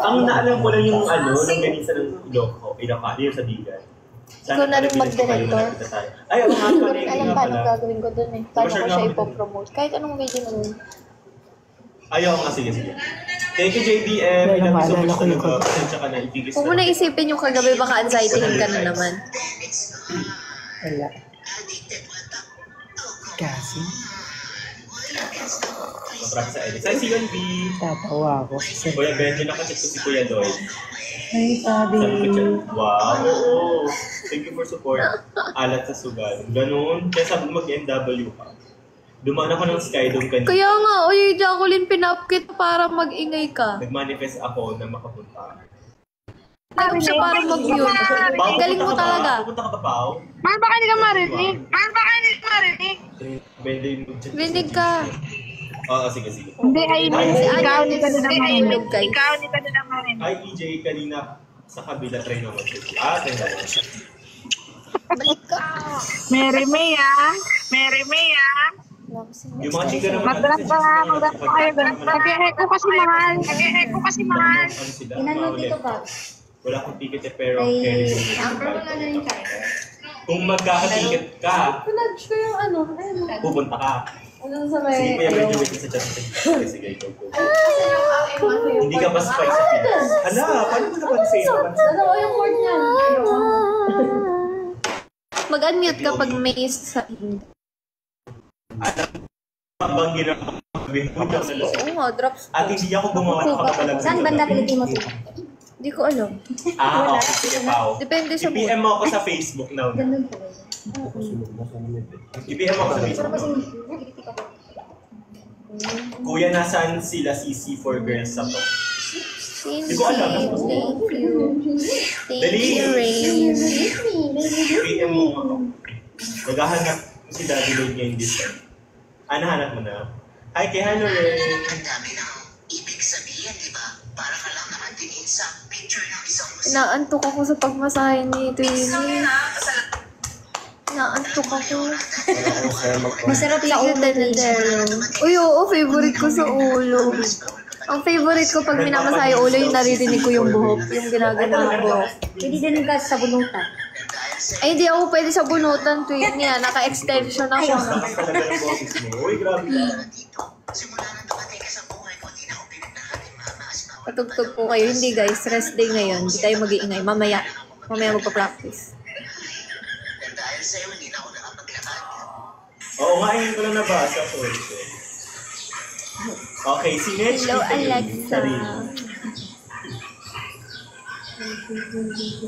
Ang naalam ko lang yung nung ganisa ng Ilocos, yung sa Bigan. Ikaw na rin mag-director. Ay, ang mga pala. Alam paano gagawin ko dun eh. Paano ko siya ipopromote. Kahit anong video naman. Ayaw nga, sige. Thank you, JDM. Ilang so much na nag-pasensya ka na itigis. Huwag mo na isipin yung kagabi, baka anxietyhin ka na naman. Wala. Kasi, Matrap sa edit. Ay, si Yon B. tatawa ako. Kuya Benji, nakachat ko si Kuya Lloyd. Ay, sabi. Wow! Thank you for support. Alat sa sugal. Ganun. Kaya sabi mag-MW ka. Dumaan ako ng Skydome kanina. Kaya nga, oy, Jacqueline, pinapkit para mag-ingay ka. Nag-manifest ako na makapunta. Like siya para mag-mute. Galing mo talaga. Pupunta ka pa, Pao? Mar, baka hindi ka marinig. Mar, baka hindi ka marinig. Rinig ka. Oo, sige. Hindi, ay ikaw hindi ka na marinig. Guys. Ikaw hindi ka na marinig. Ay, EJ, kanina sa kabila, try naman siya. Try naman siya. Balik ka. Mary May, ah. Mary May, ah. Yung mga chika naman. Magdala pa kayo. Nag-e-echo kasi mahal. Ano sila? Inano dito ba? Wala akong ticket eh, pero carry yung kung magkakaticket ka, Pinag-sh ko yung ano. pupunta ka. Ano sa may... Sige, kuya, medyo wait sa chat. Sige, go. Hindi ka ba spy sa Pinas? Hala, paano mo napansin? Dalawa yung word niya. Mag-unmute kapag may sa hindi. Bang ginawa ko Oo nga, drops at hindi ako gumawa ng kakabalag. Saan banda Pilipino mo? Hindi ko alam. Okay, sige, Pao. Depende sa I-PM mo ako sa Facebook now. I-PM mo ako sa Facebook. Kuya, nasaan sila CC for girls sa to? Hindi ko alam. Thank you. Dali. Thank you, Rain. I-PM mo ako. Naghahanap si Daddy Lloyd ngayon this time. Nahanap mo na? Hi, kay Hano Ray. Ibig sabihin, di ba? Para ka lang naman tingin sa picture ng isang Inaantok ako sa pagmasahe ni Twinnie. Inaantok ako. Masarap sa ulo. Uy, oo, favorite ko sa ulo. Ang favorite ko pag minamasahe ulo, yung naririnig ko yung buhok. Yung ginagano ng buhok. Hindi din ka sa bunutan. Ay, hindi ako pwede sa bunutan, Twinnie. Naka-extension ako. Tapos talaga ng boses mo. Uy, grabe ka. simula nang dumating ka sa buhay ko, di na ako pinagdahanin maamas pa. Patugtog po kayo. Hindi guys, rest day ngayon. Hindi tayo mag-iingay. Mamaya magpa-practice. At dahil sa'yo, hindi na ako nakapaglakad. Oo, ngayon ko lang nabasa. Okay, si Mitch. Hello, Alexa.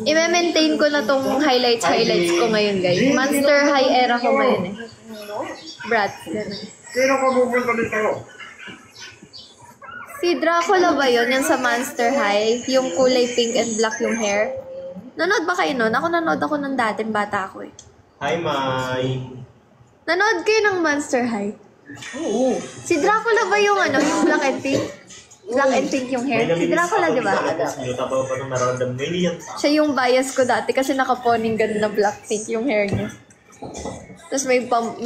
I-maintain ko na tong highlights ko ngayon, guys. Monster High era ko ngayon eh. Brat. Sino ka pupunta dito? Si Dracula ba yun? Yung sa Monster High? Yung kulay pink and black yung hair? Nanood ba kayo nun? Ako nanood ako nung dating bata ako eh. Hi, Mai. Nanood kayo ng Monster High? Oo. Si Dracula ba yung ano? Yung black and pink? Black and pink yung hair? Si Dracula, di ba? Tapos pa nung nararamdam na yan. Siya yung bias ko dati kasi nakaponing ganun na black pink yung hair niya. Tapos may Monster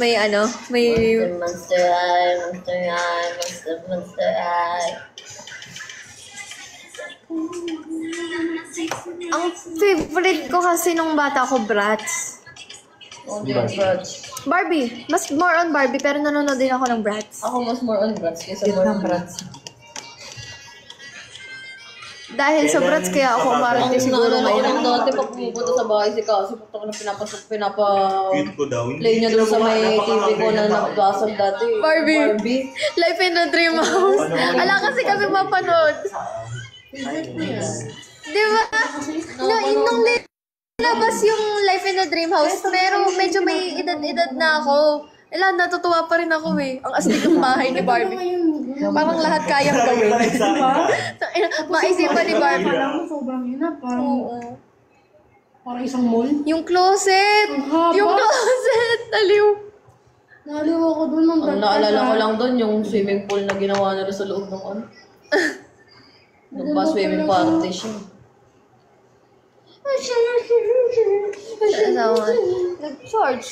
High. Ang favorite ko kasi nung bata ko, Bratz. Barbie. Mas more on Barbie pero nanonood din ako ng Bratz. Ako mas more on Bratz kaysa more on Bratz. Dahil sa Bratz kaya ako marami siguro ngayon. Ang dati pag pupunta sa bahay si Kasi, pag na Cute ko daw. play niya doon sa may TV ko na nakasag dati. Barbie. Life in a Dream House. Ala kasi kami mapanood. Di ba? Nung labas yung Life in a Dream House, pero medyo may edad-edad na ako. Natutuwa pa rin ako eh. Ang astig ng bahay ni Barbie. Parang lahat kayang gawin. Maisipan ni Barbie. Sobrang hirap. Oo. Parang isang mall. Yung closet! Ang haba. Yung closet! Aliw! Naliw ako dun nung Ang naalala ko lang doon, yung swimming pool na ginawa nila sa loob ng ano. Nagpa-swimming party siya. Asawa. Nag-charge.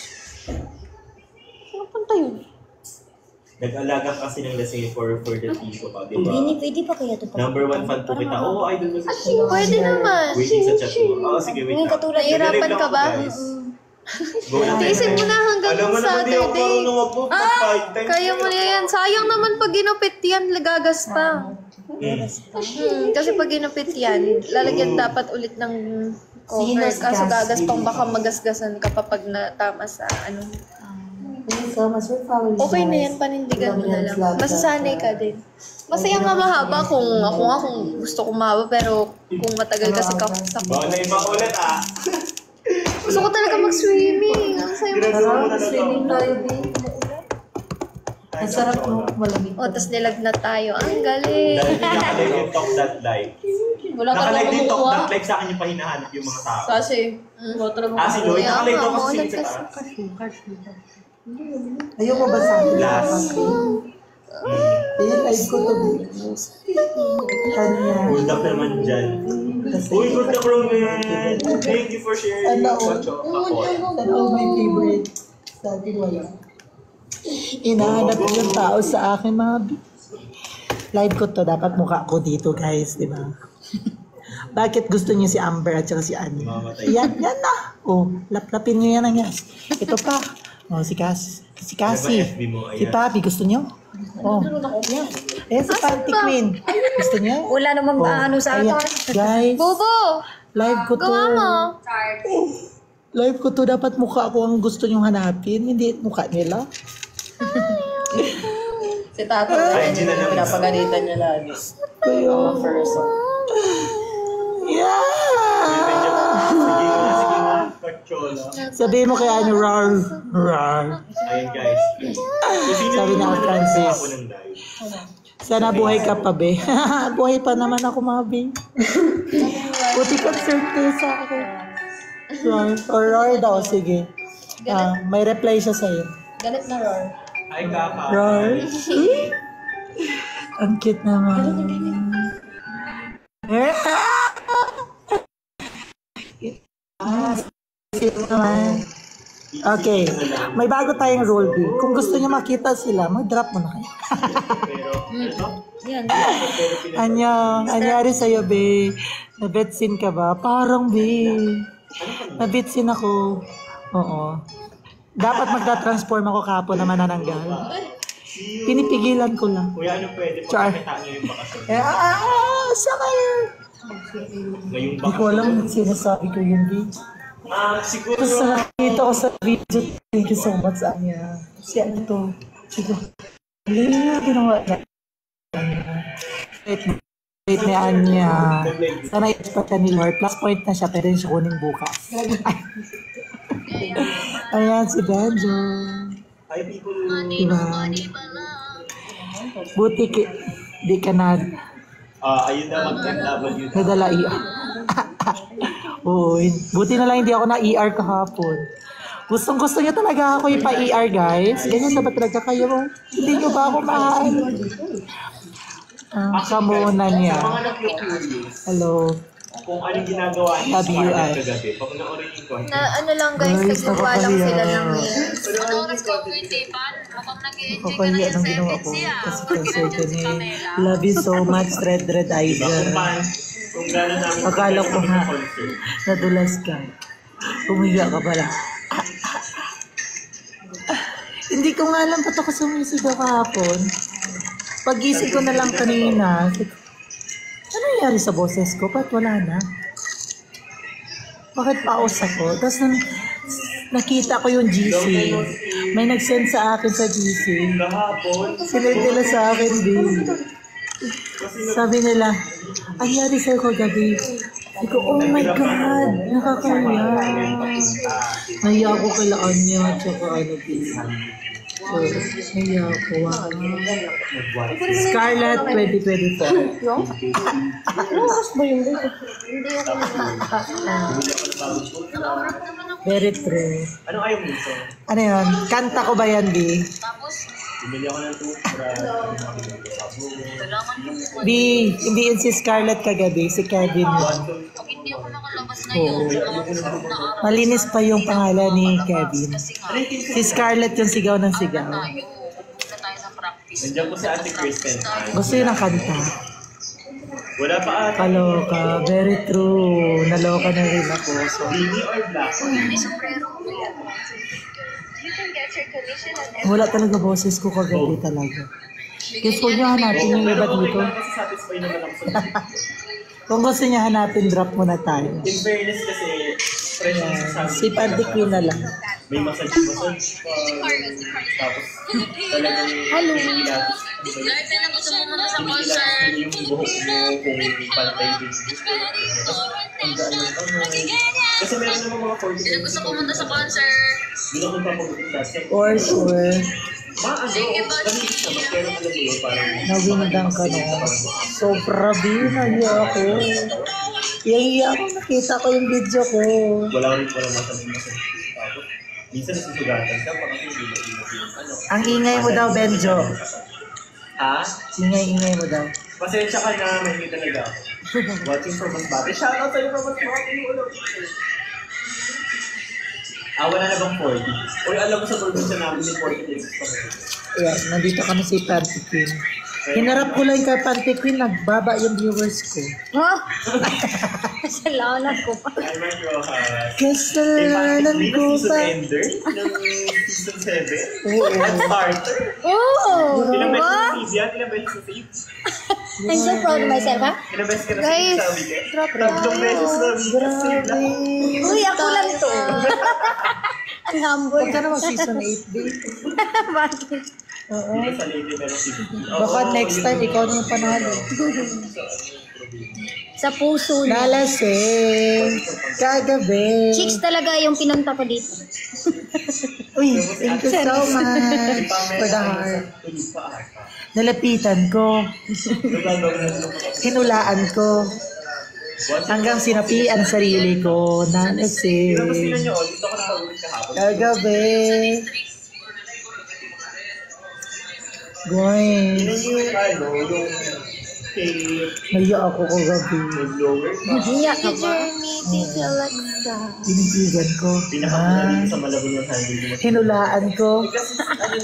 Sino panta yun? Nag-alaga kasi ng lasing for the tissue pa, di ba? Pwede pa kaya ito pa? Number 1 fan po kita. Oo, idol mo si Pwede naman. Waiting sa chat mo. Oo, sige, wait lang. Nahihirapan ka ba? Go lang. Tiisin mo na hanggang Alam mo naman, di ako Saturday. marunong mag-five times. Kaya mo na yan. Sayang naman pag ginupit yan, lagagas pa. Kasi pag ginupit yan, lalagyan dapat ulit ng cover. Kaso gagas pang baka magasgasan ka pa pag natama sa ano. Okay na yan, panindigan mo na lang. Masasanay ka din. Masaya nga mahaba kung gusto ko mahaba, pero kung matagal kasi sakit. Baka na iba ulit ah. Gusto ko talaga mag-swimming. Ang sayo Swimming tayo din. Ang sarap mo, malamig. O, tas nilagnat tayo. Ang galing. Dahil nakalike yung talk that like. Wala ka Nakalike talaga din talk kumukuha. that like sa akin yung pahinahanap yung mga tao. Kasi, wala talaga Ah, si Lloyd, Kaya nakalike nga, daw kasi maulan sa kasi. taas. Ayoko ba sa akin? Last. Live ko to. Kanya. Hold up naman dyan. Uy, good na bro, man. Thank you for sharing. Wacho, ako. And all my favorite. Sa akin wala. Inahanap ko yung tao sa akin, mga live ko to. Dapat mukha ko dito, guys. Di ba? Bakit gusto niyo si Amber at saka si Annie? Yan na. Oh, laplapin niyo yan ang yan. Ito pa. Oh, si Cassie. Si Cassie. Si Papi, gusto niyo? Oh, yan. Eh, si Panty Queen. Gusto niyo? Wala namang ano sa Ayan. akin. Guys, Bobo! live ko to. Gawa mo. Live ko to. Dapat mukha ko ang gusto niyong hanapin. Hindi mukha nila. si Tato, pinapagalitan niya lagi. Kaya, Mga person. yeah! Sige nga. Kachola. Sabihin mo kaya ano, rar. Ayun guys. Sabi na ako, Francis. Ako ng live. Sana buhay ka pa, be. Buhay pa naman ako, mga be. Buti concert kayo sa akin. Rar daw, sige. May reply siya sa'yo. Galit na roar. Ay, kaka. Rar? Ang cute naman. Cute naman. Okay. May bago tayong role, B. Kung gusto niyo makita sila, mag-drop mo na kayo. Yan. Anyari sa'yo, be. Nabetsin ka ba? Parang, be. Nabetsin ako. Oo. Dapat magta-transform ako kapon na manananggal. Pinipigilan ko lang. Kuya, ano pwede Char. pagkakita niyo yung bakasyon? Sa kayo. Ngayong Hindi ko alam kung sinasabi ko yun, be. Siguro Tapos nakita ko sa video, thank you so much, Anya. Si ano to? Siguro. Ginawa niya. Wait ni Anya. Sana i-expect ka ni Lord. Plus point na siya, pero yun siya kunin bukas. Ayan, si Benjo. Hi people. Diba? Buti di ka na Ayun na mag-MW. nadala ER. Oo, buti na lang hindi ako na ER kahapon. Gustong-gusto niyo talaga ako ipa-ER, guys. Ganyan na ba talaga kayo? Hindi niyo ba ako mahal? Kamunan niya. Sa mga nag-curious, Hello. kung anong ginagawa niya sa WI. parang kagabi, pag naorin yung kwento. Na ano lang guys, Guys, nagagawa lang nakakahiya. sila ng meals. Kakaya anong ginawa ko. Kasi concert ni Love you so much, Red Diba? Idol. Kung gano'n namin Akala ko nga. concert. Nadulas ka. Umiga ka pala. Hindi ko nga alam ba't ako sumisigaw kahapon. Pag-isip ko na lang kanina, ano nangyari sa boses ko? Ba't wala na? Bakit paus ako? Tapos nakita ko yung GC. May nag-send sa akin sa GC. Kahapon, Sinend nila sa akin din. Sabi nila, ang nangyari sa'yo ko gabi. Sabi ko, oh my God, nakakaya. Naiya ako kala Anya, tsaka ano din. Ay, ako. Scarlet 2024. Very true. Anong ayaw mo ito? Ano yun? Kanta ko ba yan, Di? Bumili ako ng toothbrush. Di, hindi yun si Scarlett kagabi, si Kevin yun. Oo. Malinis pa yung pangalan ni Kevin. Si Scarlett yung sigaw ng sigaw. Nandiyan po sa Ate Kristen. Gusto yun ang kanta. Wala pa ata. Kaloka, very true. Naloka na rin ako. So, Beanie or black? wala talaga boses ko kagabi talaga. Gusto niya hanapin yung iba dito. Satisfy naman ako sa Kung gusto niya hanapin, drop muna tayo. In fairness kasi, fresh ang sasabi. Si Panty Queen na lang. May massage pa. Tapos, talagang ilatis. Gusto mo muna sa concert. Yung buhok mo kung pantay din. Ang gaan ng kamay. Kasi meron naman mga 40. Gusto ko muna sa concert. Doon ako papagutin kasi. For sure. Kasi naman, pero alam mo yun, parang Nawindang ka no. Sobra din, nahiya ako. Iyahiya ako, nakita ko yung video ko. wala rin pala masabi. Tapos, minsan nasusugatan ka, baka hindi mo ano. Ang ingay mo daw, Benjo. Ha? Ingay-ingay mo daw. Pasensya ka na, may hindi talaga ako. Watching for Mas Bate. Shoutout sa'yo for Mas Bate. Wala na bang 40? Uy, alam mo sa probinsya namin may 40 places pa rin. Ayan, nandito kami si Panty Queen. Hinarap ko lang kay Panty Queen, nagbaba yung viewers ko. Oh! Kasalanan ko pa. Ay, my God. Kasalanan ko Season pa. ender ng season 7. Oo. At starter. Oh! Ilang beses What? sa TV yan? Ilang beses sa save? I'm so proud of myself, ha? Ilang beses ka na Guys, sa weekend? drop Tatlong beses na weekend. Grabe. Uy, ako lang to. Ang humble. Huwag ka na mag-season 8, babe. Bakit? Oo. Hindi sa lady meron season. Baka next time, ikaw na yung panalo. Sa puso niya. Lalasing. Kagabi. Chicks talaga yung pinunta ko dito. Uy, thank you so much for the heart. Nalapitan ko. Hinulaan ko. Hanggang sinapian ang sarili ko. Nalasing. Dito ko na paulit kahapon. Kagabi. Goy. Yung yung kay Naiya ako kagabi. blower. Hiya ka ba? Tita Alexa. Tinigigan ko. Pinakakulang sa Malabon ng handle mo. Hinulaan ko.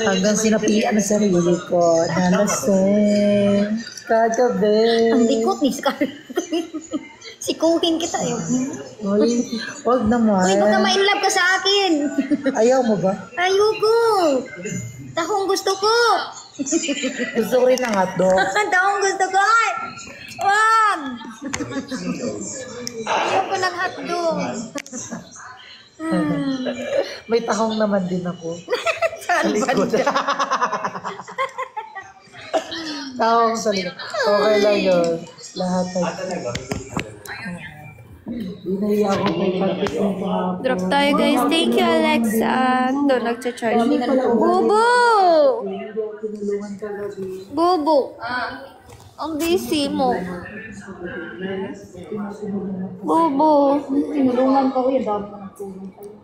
Hanggang sinapian ang sarili ko. Nalasing. Kagabi. Ang likot ni Scarlett. Sikuhin kita yun. Uy, wag naman. Uy, baka ma-inlove ka sa akin. Ayaw mo ba? Ayoko. Tahong gusto ko. Gusto ko rin ng hotdog. Tahong gusto ko. Ay! Wag! Ayoko ng hotdog. May tahong naman din ako. Saan ba Likod. dyan? Tahong sa likod. Okay lang yun. Lahat ay... Dinaya ako kay Panty Queen kahapon. Drop tayo guys. Thank you Alexa. Doon nagcha-charge. Bubo! Bubo! Ang busy mo. Bubo! Tinulungan ko yun, dapat ko nagtulong kayo.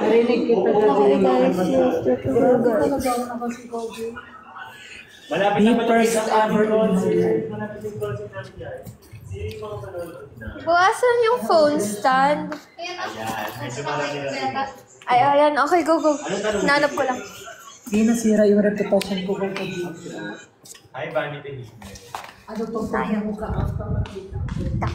Narinig kita Okay guys. Yes, Malapit The na first ever in my life. Malapit yung project namin guys. Sino yung mga manonood na? Buwasan yung phone stand. Ayan, medyo marami na. Ay, ayan. Okay, go, go. Anong tanong? Nanap ko lang. Hindi nasira yung reputasyon ko kay Kajito. Hi, Vanity. Ano tong pagmumukha after makita?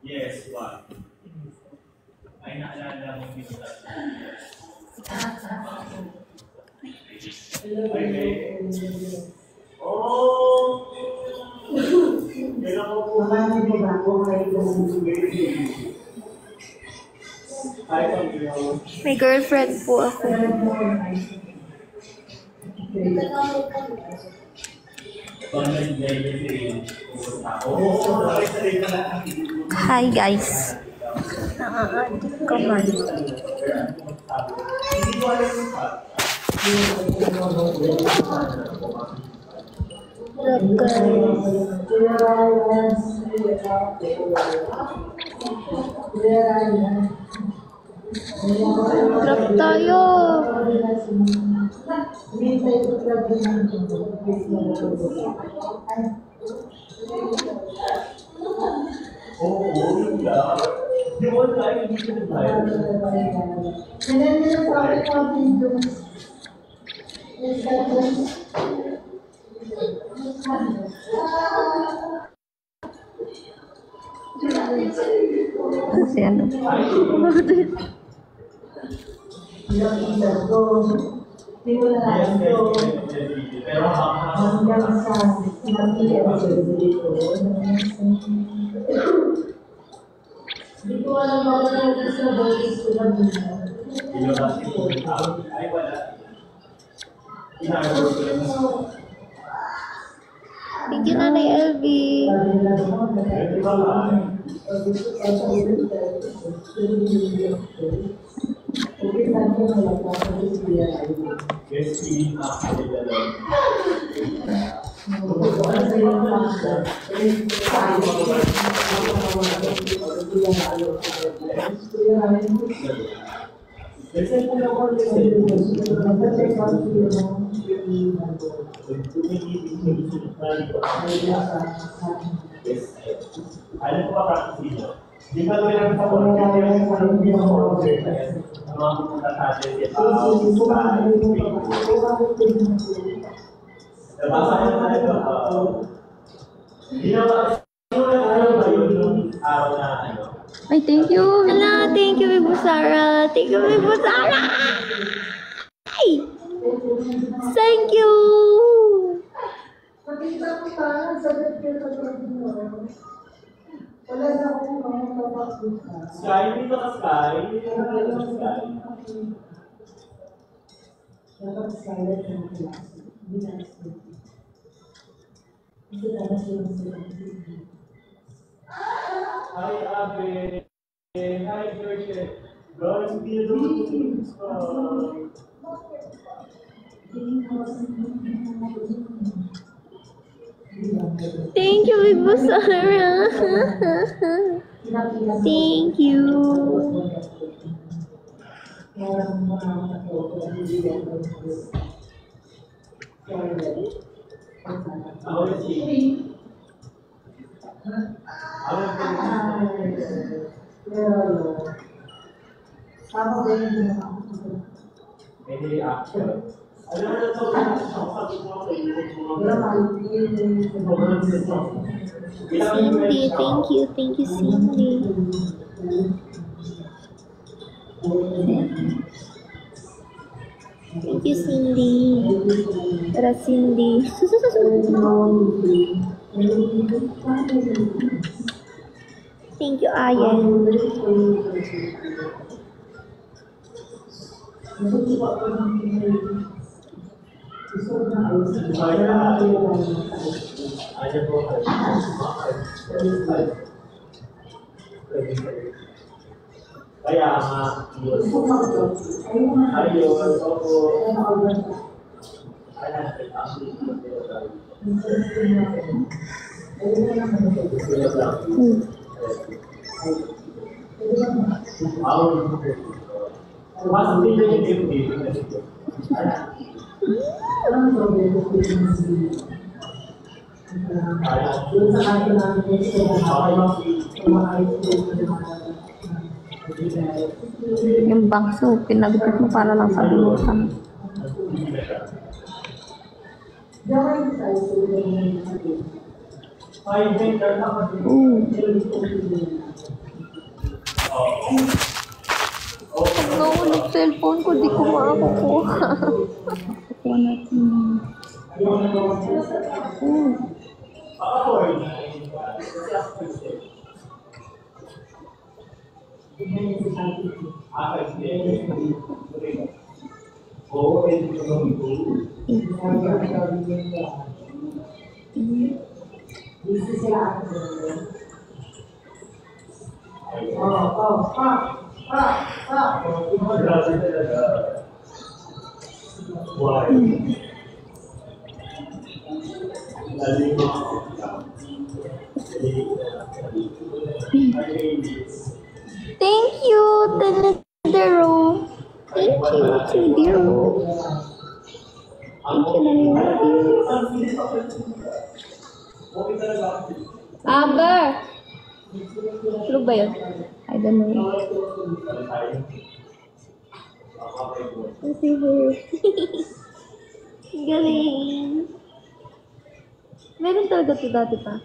Yes, what? Ay, naalala mo dito. Oh! Marami mo ba ako kay May girlfriend po ako. Hi guys. Come on. Look Drop tayo. Kasi ano? Thank you, Nanay LV. Ano po practice niyo? Di ba ito yung sa Ay, thank you. Hala, thank you, Bibo Sara. Thank you, Bibo Sara. Ay! Thank you! Sky, dito ka Sky. Hi, Abe. Hi, George. Going to be a Thank you, Bibo Sara. Thank you. Cindy, thank you, Cindy. Thank you, Cindy. Para Cindy. Thank you, Ayan. Kaya nga, ayun, Yung bangso, pinagupit mo para lang sa bulutan. Pag nahulog cellphone ko, di ko makakukuha. Kukuha natin. Thank you, Teledero. Thank you, Teledero. Thank you, Teledero. Amber! Tulog ba yun? I don't know. Galing. Meron talaga ito dati pa?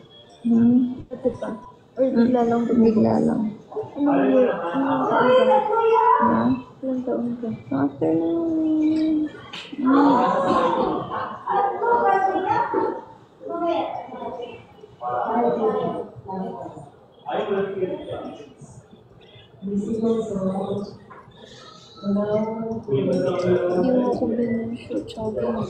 Dati pa? Or bigla lang? Bigla lang. Anong year? Anong taon ka? Ilang taon ka? Afternoon. Hindi mo ako binushoot. Sabi mo.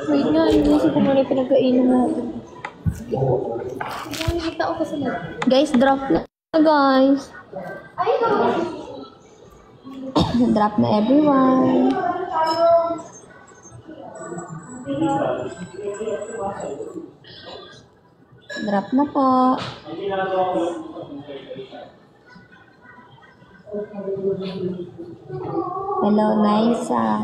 Wait nga, hindi kasi kung ano yung pinagkainan natin. Guys, drop na. Guys. Drop na everyone. Drop na po. Hello, Naisa.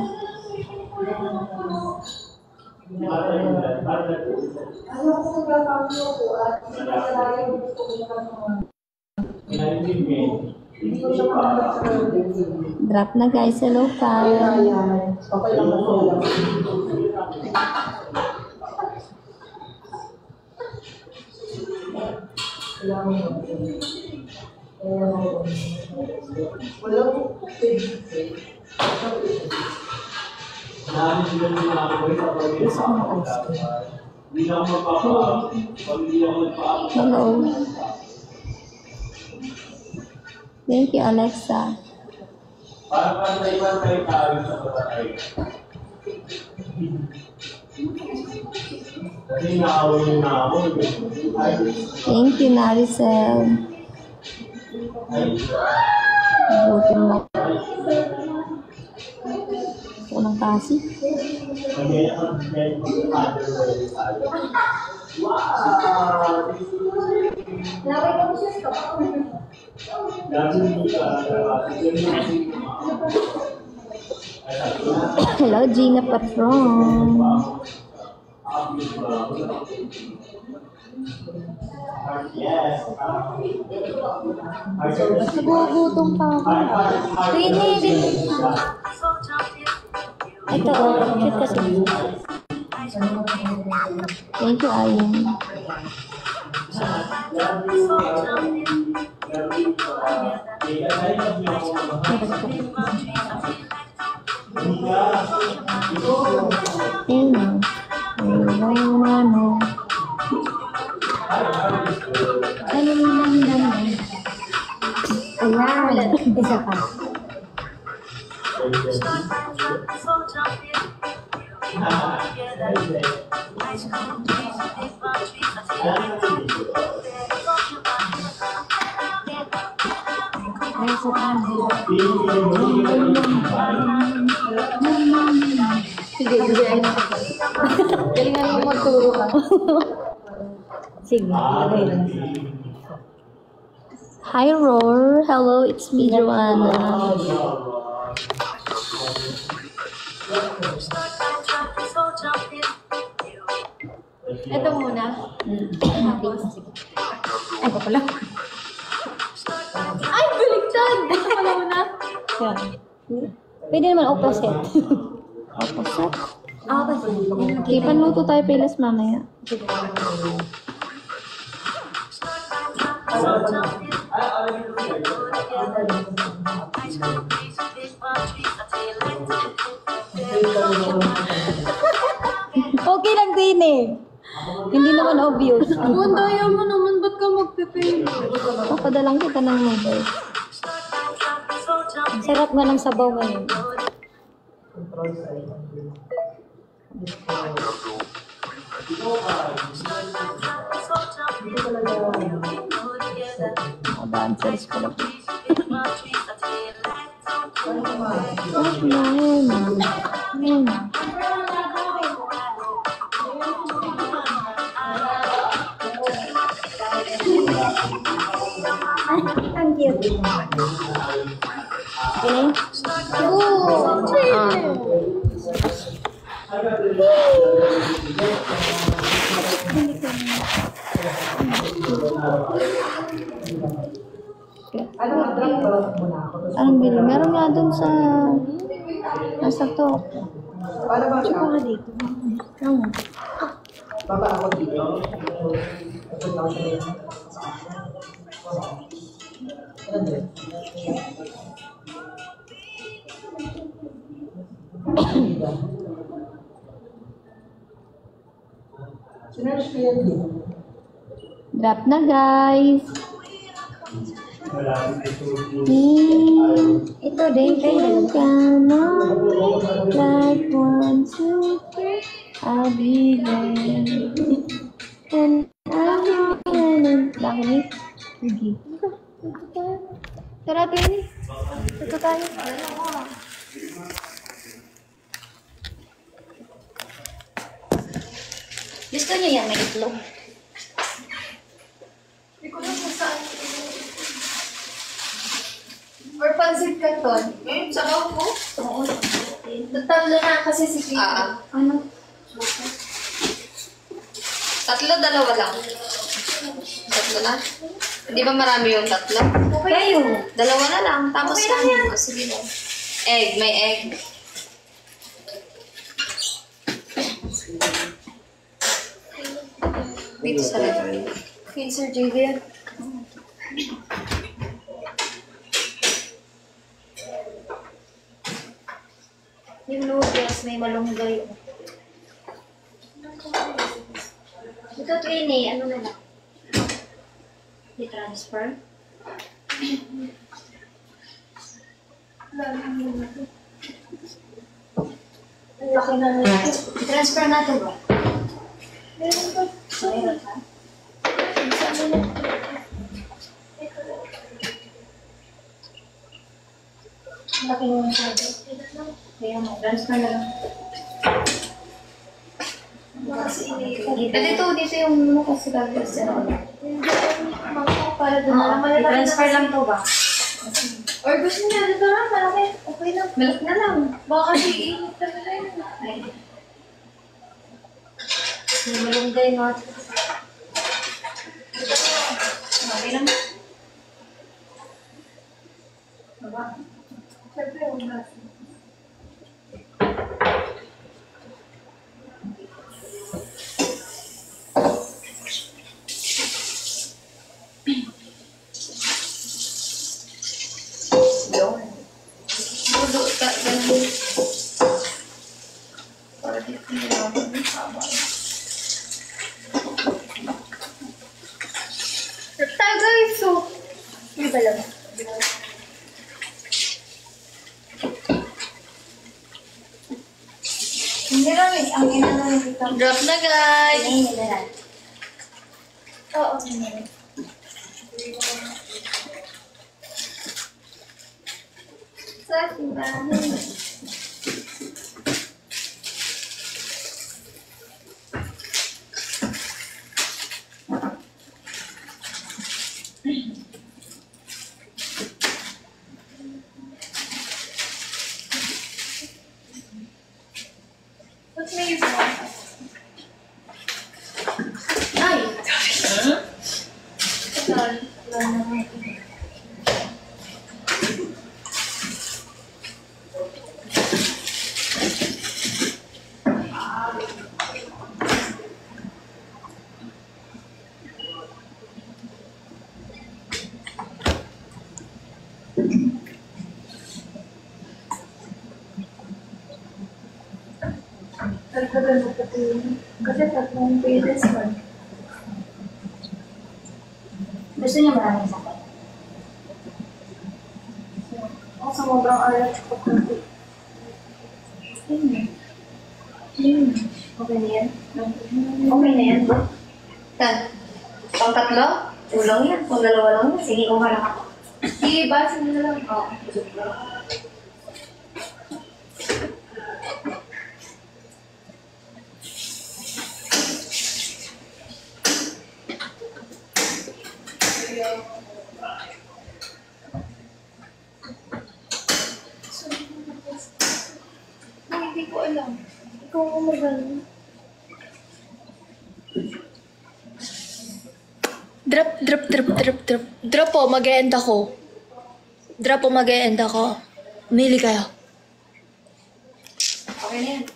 Drop na guys, hello pa. Hello. Thank you, Alexa. Thank you, Naricel. Buti mo. Ito ng kasi. Hello, Gina Patron. Nagugutom pa ako. Ito, shoot kasi. Thank you, Ayan. Ayan, isa pa. Galingan mo magturo ka. Sige, okay lang. Hi, Roar. Hello, it's me, Joanna. Ito muna. Ay, pa pala. Ay, baliktad! Ito pala muna. Yan. Pwede naman opposite. Opposite. Opposite. Okay, panluto tayo pilas mamaya. Okay lang din eh. Hindi naman obvious. Ang daya mo naman, ba't ka magpe-paint? Papadalang kita ng noodles. Sarap nga ng sabaw ngayon. Dancers ko lang. Ang cute. Okay? Anong bili? Meron nga dun sa nasa to. Tsaka ka dito. Ano? Baba ako dito. Drop na guys. Ito din kayo. Like 1, 2, 3. I'll be there. And I'll be there. Bakit? Sige. Tara tayo ni. Ito tayo. Gusto niyo yan, may itlog. Hindi ko lang kung saan. Or pansit canton. Sabaw ko? Oo. Tatlo na kasi si Kiko. Ano? Tatlo, dalawa lang. Tatlo na? Di ba marami yung tatlo? Kayo. Dalawa na lang. Tapos kanin. O, sige na. Egg. May egg. Dito sa library. Kay Sir JV. Yung noodles, may malunggay. Ito, Twinnie, ano na lang? I-transfer? Ang laki na nito. I-transfer natin ba? Meron ba? Meron ka? Ang laki na masyado. Kaya mo, transfer na lang. Dito yung ano kasi gagawin sa para doon na lang. Transfer lang to ba? Or gusto niya, dito lang, malaki. Okay lang. Milk na lang. Baka kasi iinit na nila yun. May malunggay nga. Okay lang. Siyempre, yung nasa. Bulo ka. Ganun. Para dito nilawag ng sabay. Tagay, so. Hindi ba lang? Hindi lang eh. Ang inano nito. Drop na, guys! Hindi na lang. Oo. Sa akin ba? Ba't may isa? Ay! Sorry. Wala naman. Gusto niya maraming sakit. Sobrang alat ko kunti. Okay na yan? Okay na yan ba? Tan, pang tatlo? Ulang yan. Pang dalawa lang yan. Sige, kung harap ako. Sige, basin mo na lang. Oo. Hindi ko alam. Ikaw mo magaling. Drop po, mag-e-end ako. Drop po, mag-e-end ako. Umili kayo. Okay na yan.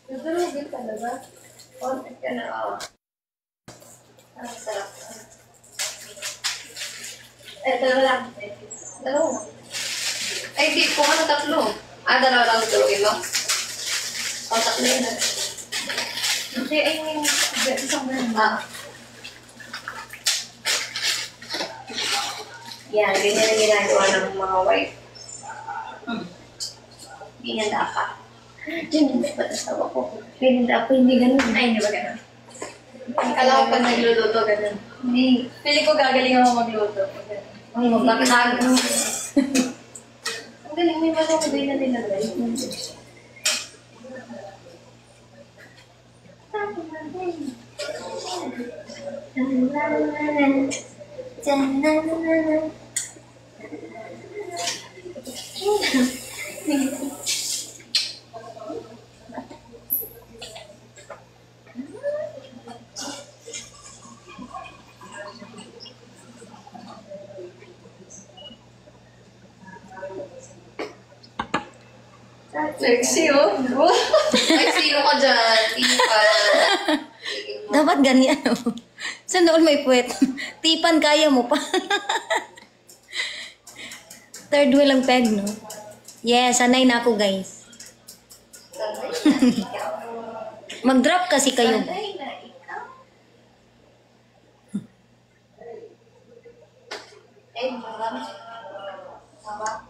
Nagdarugin talaga. Content ka na ako. Ang sarap. Dalawa lang. Dalawa. Ay, di. Kung ano tatlo. Dalawa lang tulogin mo. Tatlo yun. Hindi, ay yung isang ganun. Yan, ganyan ang ginagawa ng mga wife. Ganyan dapat. Diyan, hindi ba tasawa ko? Ganyan dapat, hindi ganun. Ay, hindi ba ganun? Kala ko pag nagluluto, ganun. Hindi. Pili ko gagaling ako magluto. Ay, magkakasabi. Ang galing, may malakabay na nilagay. Sexy, oh. Ay, sino ka dyan? Tipan. Dapat ganyan. Sa noon may puwet. Tipan, kaya mo pa. Third wheel ang peg, no? Yes, sanay na ako, guys. Mag-drop kasi kayo. Sanay na ikaw. Eh, marami. Sama.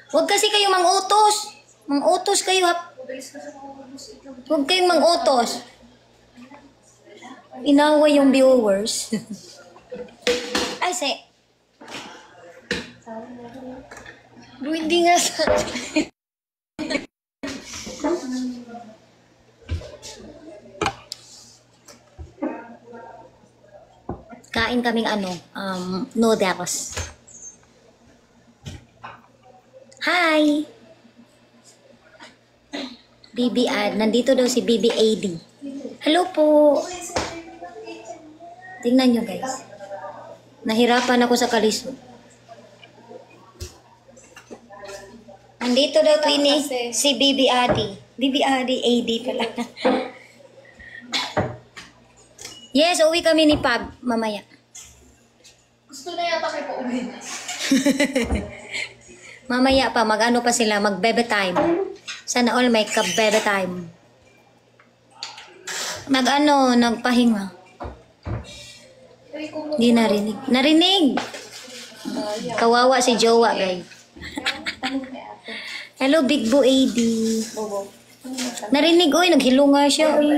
Huwag kasi kayo mang-utos. Mang-utos kayo, ha? Huwag kayong mang-utos. Inaway yung viewers. Ay, Bro, hindi nga sa... Kain kaming noodles. Hi! BB Ad. Nandito daw si BB AD. Hello po! Tingnan nyo, guys. Nahirapan ako sa kalisod. Nandito daw si BB Adi. BB Adi AD pala. Yes, uwi kami ni Pab mamaya. Gusto na yata kayo pa-uwi. Mamaya pa, mag-ano pa sila, mag-bebe time. Sana all may ka-bebe time. Nagpahinga. Di narinig. Narinig! Kawawa si Jowa, guys. Hello, Big Bo AD. Narinig, oy, naghilo nga siya, oy.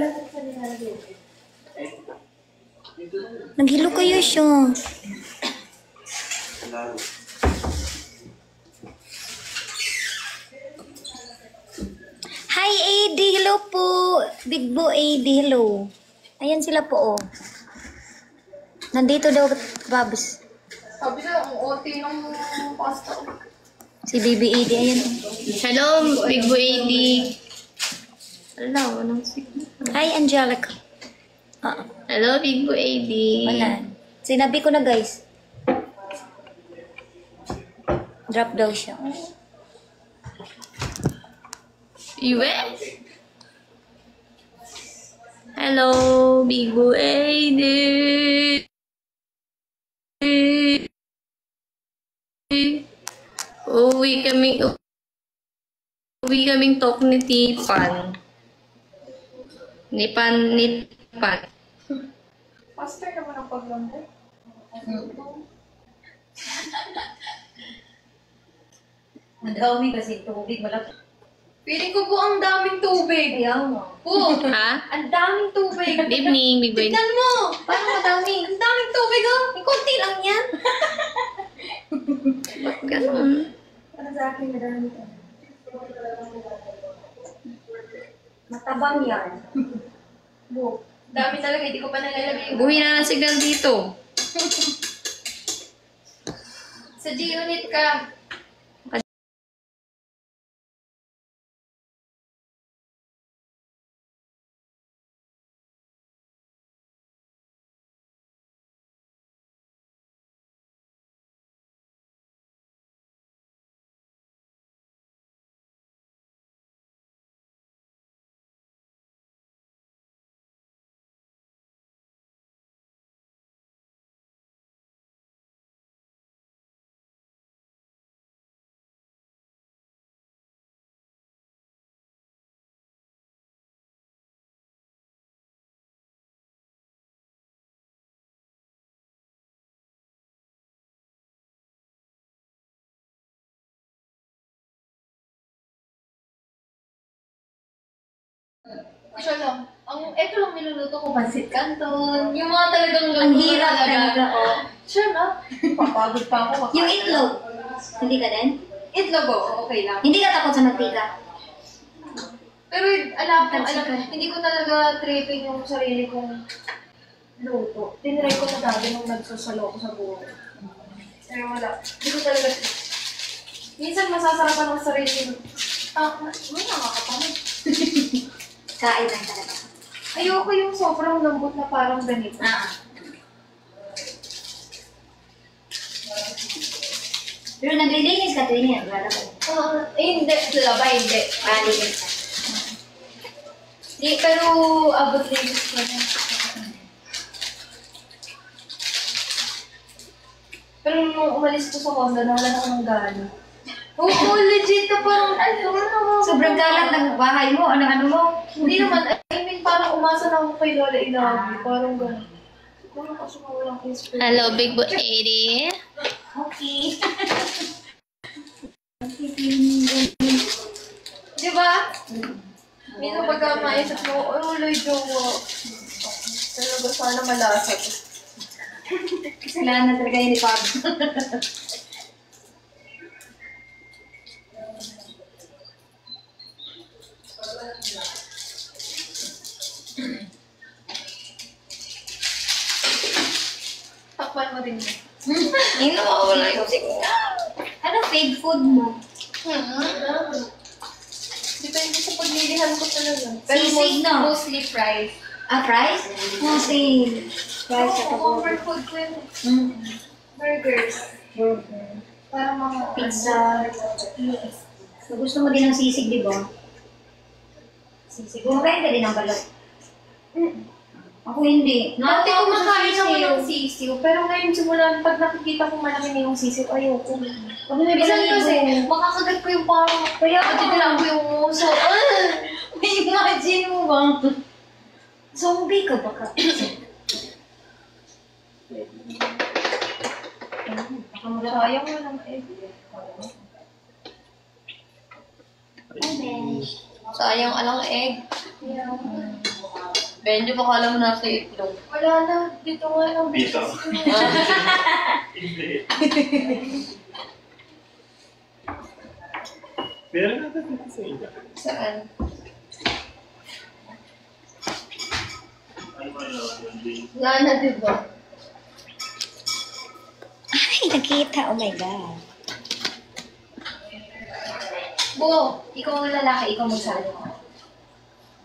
Naghilo kayo siya. Hi, AD. Hello po. Big Bo AD. Hello. Ayan sila po, oh. Nandito daw, Babs. Sabi na, ang OT ng pasta. Si Baby AD. Ayan. Hello, Big Boy AD. Hello, anong signal? Hi, Angelica. Ah, Hello, Big Boy AD. wala. Sinabi ko na guys. Drop daw siya. Iwe? Hello, Big Boy AD. Uwi kaming talk ni Tipan. Nipan. Faster naman ang paglambot. Madami kasi tubig. Malaki. Feeling ko po ang daming tubig. Ayaw mo. Po, Ha? ang daming tubig. Good evening, Big Boy. Tignan mo! Parang madami. Ang daming tubig, oh! May konti lang yan. Ganun. Para sa akin, madami to. Matabang yan. Bu, dami talaga. Hindi ko pa nalalagay yung... Buhay na ng signal dito. Sa G-Unit ka. Siya lang. Ito lang niluluto ko, pansit canton. Yung mga talagang Ang hirap talaga, oh. Siya na. Papagod pa ako. Yung itlog. Hindi ka din? Itlog, oh, okay lang. Hindi ka takot sa mantika. Pero alam, hindi ko talaga tripping yung sarili kong luto. Tinry ko na dati nung nagsasalo ko sa buhay. Pero wala. Hindi ko talaga minsan masasarapan ng sarili ko. May nakakapamit. Kain lang talaga. Ayoko yung sobrang lambot na parang ganito. Pero naglilinis ka tuwing yan. Wala ko. Hindi. Laba, hindi. Linis ka. Pero abot linis ko na. Pero nung umalis ko sa Honda, nawala na ako ng gana. Oo, legit na parang Sobrang kalat ng bahay mo. Ano mo? Hindi naman, I mean, parang umasa na ako kay Lola Inabi. Parang gano'n. Parang kasi walang inspiration. Hello, Big Boy AD. Okay. Di ba? Minsan pagka maisip mo, Loy, jowa. Talaga sana malasa. Kasalanan talaga yun ni Pab. Takpan mo din mo. Hindi na mawala yung signal. Ano fave food mo? Depende sa paglilihan ko talaga. Sisig, no? Mostly fries. Fries? Mostly fries sa Oo, kapag. comfort food ko yun. Burgers. Parang mga Pizza. So, gusto mo din ng sisig, di ba? Sisig. Kumakain ka din ng balot. Ako hindi. Dati Nakakaw ko sa kumakain ako sisiw. ng sisiw, pero ngayon simulan, pag nakikita ko malaki na yung sisiw, ayoko. Pag may Minsan balahibo. kasi, makakagat ko yung parang, kaya matigilan ko yung muso. May imagine mo ba? Zombie ka baka? Sayang mo ng egg. Sayang alang egg. Benjo, baka alam mo nasa itlog. Wala na, dito nga lang. Dito? Hindi. Meron natin dito sa inyo. Saan? Wala na, diba? Ay, nakita. Oh my God. Bo, ikaw ang lalaki, ikaw magsalo.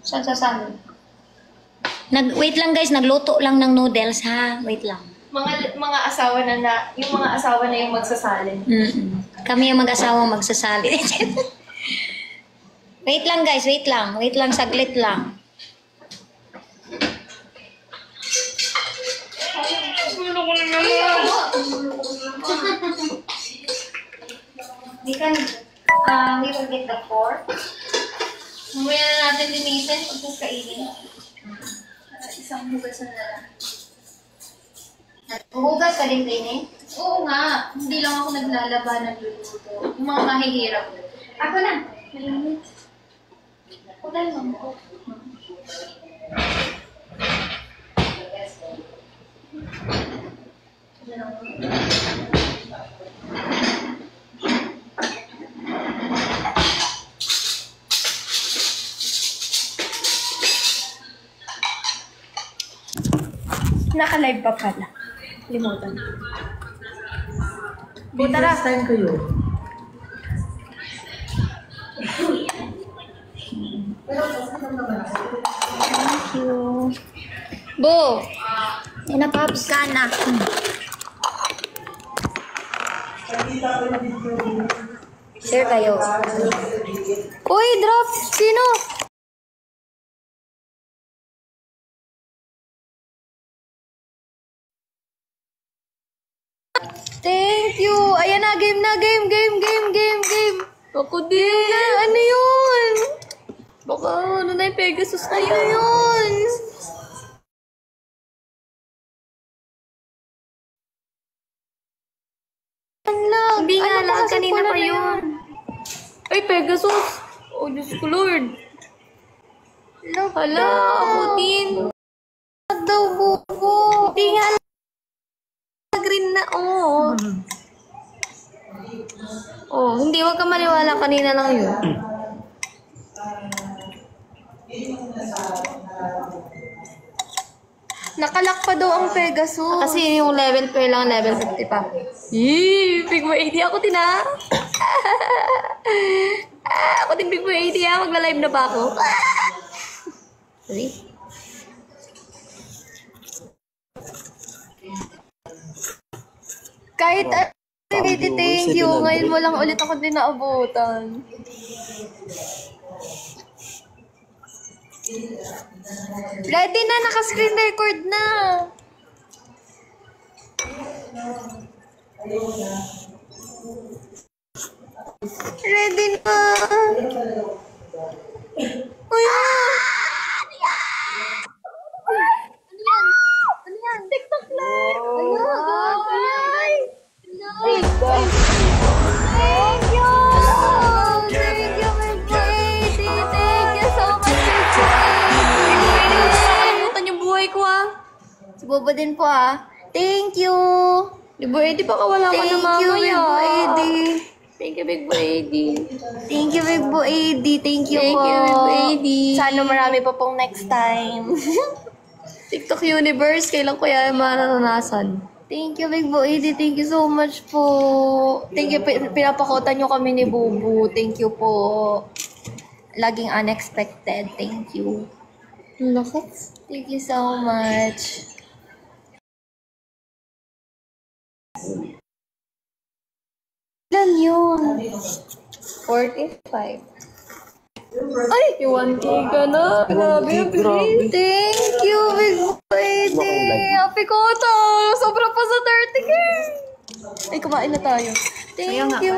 Saan sa salon? Wait lang guys, nagluto lang ng noodles ha. Wait lang. Mga asawa yung mga asawa na yung magsasalin. Kami yung mag-asawa magsasali. Wait lang guys, wait lang. Wait lang, saglit lang. We will get the fork. Mamaya na natin linisin pag kainin. Isang hugasan na lang. Hugas ka din, Trini? Oo nga. Hindi lang ako naglalaba ng luluto. Yung mga mahihirap. Ako na. Kudal mo. Naka-live pa pala. Limutan. Tara. Time kayo. Thank you. Bo! Yan na, Pops. Kana. Share kayo. Uy, drop! Sino? Thank you! Ayan na, game na, game. Ako din. Ano yun? Baka ano na yung Pegasus na yun. Hindi nga lang, kanina pa yun. Ay, Pegasus! Oh, Diyos ko, Lord. Hala, ako din. Daw, bubo. Hindi nga lang. Green na, oh. Oh, hindi, wag ka maniwala. Kanina lang yun. Nakalak pa daw ang Pegasus. Kasi yung level ko lang, level 50 pa. Yee! Big 80 ako din ah. Ako din big 80 ha. Magla-live na pa ako. Sorry. Kahit thank you. Ngayon mo lang ulit ako din naabutan. Ready na, naka-screen record na. Ready na. Uy! Ano yan? TikTok live! Thank you! Thank you, Big Boy! Thank you so much, Big Boy! Nakalimutan yung buhay ko ah. Si Bobo din po ah. Thank you! Big Boy Eddie, baka wala ka na mamaya. Thank you, Big Boy Eddie. Thank you, Big Boy Eddie. Thank you, Big Boy Eddie. Thank you po. Thank you, Big Boy Eddie. Sana marami pa pong next time. TikTok Universe, kailan ko yan mararanasan? Thank you, Big Boy Eddie. Thank you so much po. Thank you, pinapakotan nyo kami ni Bubu. Thank you po. Laging unexpected. Thank you. Thank you so much. Ilan yun? 45. Ay! 1K ka na. Grabe, grabe. Thank you, Big Boy. Happy ko to. Sobra pa sa 30K. Ay, kumain na tayo. Thank you.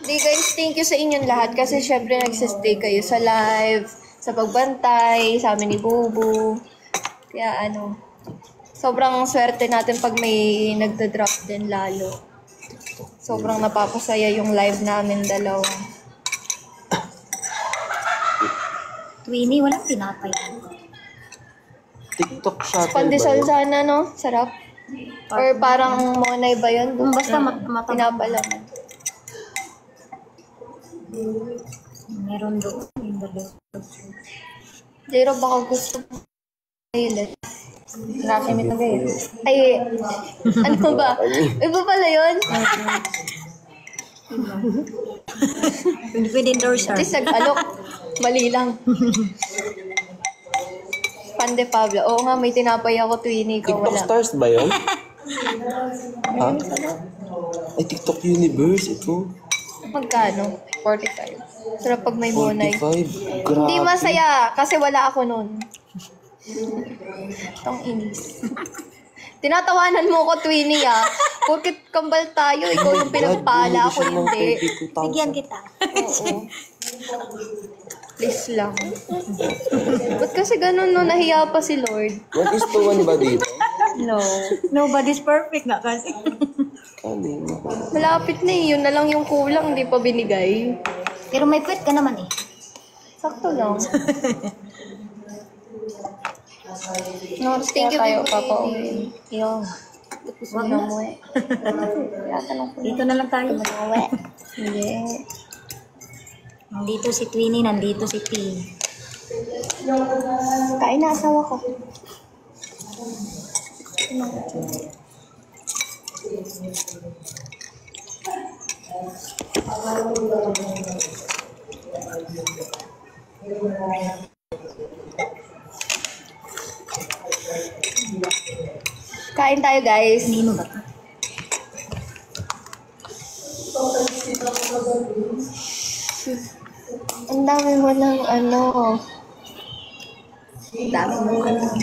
Di guys, thank you sa inyong lahat kasi syempre nagsistay kayo sa live, sa pagbantay, sa amin ni Bubu. Kaya sobrang swerte natin pag may nagda-drop din lalo. Sobrang napapasaya yung live namin dalawa. Twinnie, walang tinapay. TikTok shuttle Pandesal sana, no? Sarap. Or parang monay ba yun? Basta Pinapalam. Meron doon. Jero, baka gusto mo ulit. Nakakimit na gayon. Ay, ano ba? Iba pala yun? Pwede endorse her. At least nag-alok. Mali lang. Pande Pablo. Oo nga, may tinapay ako, Twinnie. Ikaw TikTok wala. stars ba yun? Ha? Ay, TikTok Universe ito. Magkano? 45. Sarap pag may monay. 45. Grabe. Hindi masaya kasi wala ako nun. Tong inis. Tinatawanan mo ko, Twinnie, ah. Porkit kambal tayo, ikaw yung pinagpala, ako hindi. Bigyan kita. Oo. Please lang. Ba't kasi ganun, no? Nahiya pa si Lord. 1:1 ba dito? No. Nobody's perfect nga kasi. Kanina. Malapit na eh. Yun na lang yung kulang, hindi pa binigay. Pero may puwet ka naman eh. Sakto lang. Thank you, tayo, Papa. Yung. Gusto na mo eh. Yatanong ko. Dito na lang tayo. Hindi. Nandito si Twinnie, nandito si P. Kain na asawa ko. Kain tayo, guys. Nino ba ito? Ang dami mo ng ano. Ang dami mo ng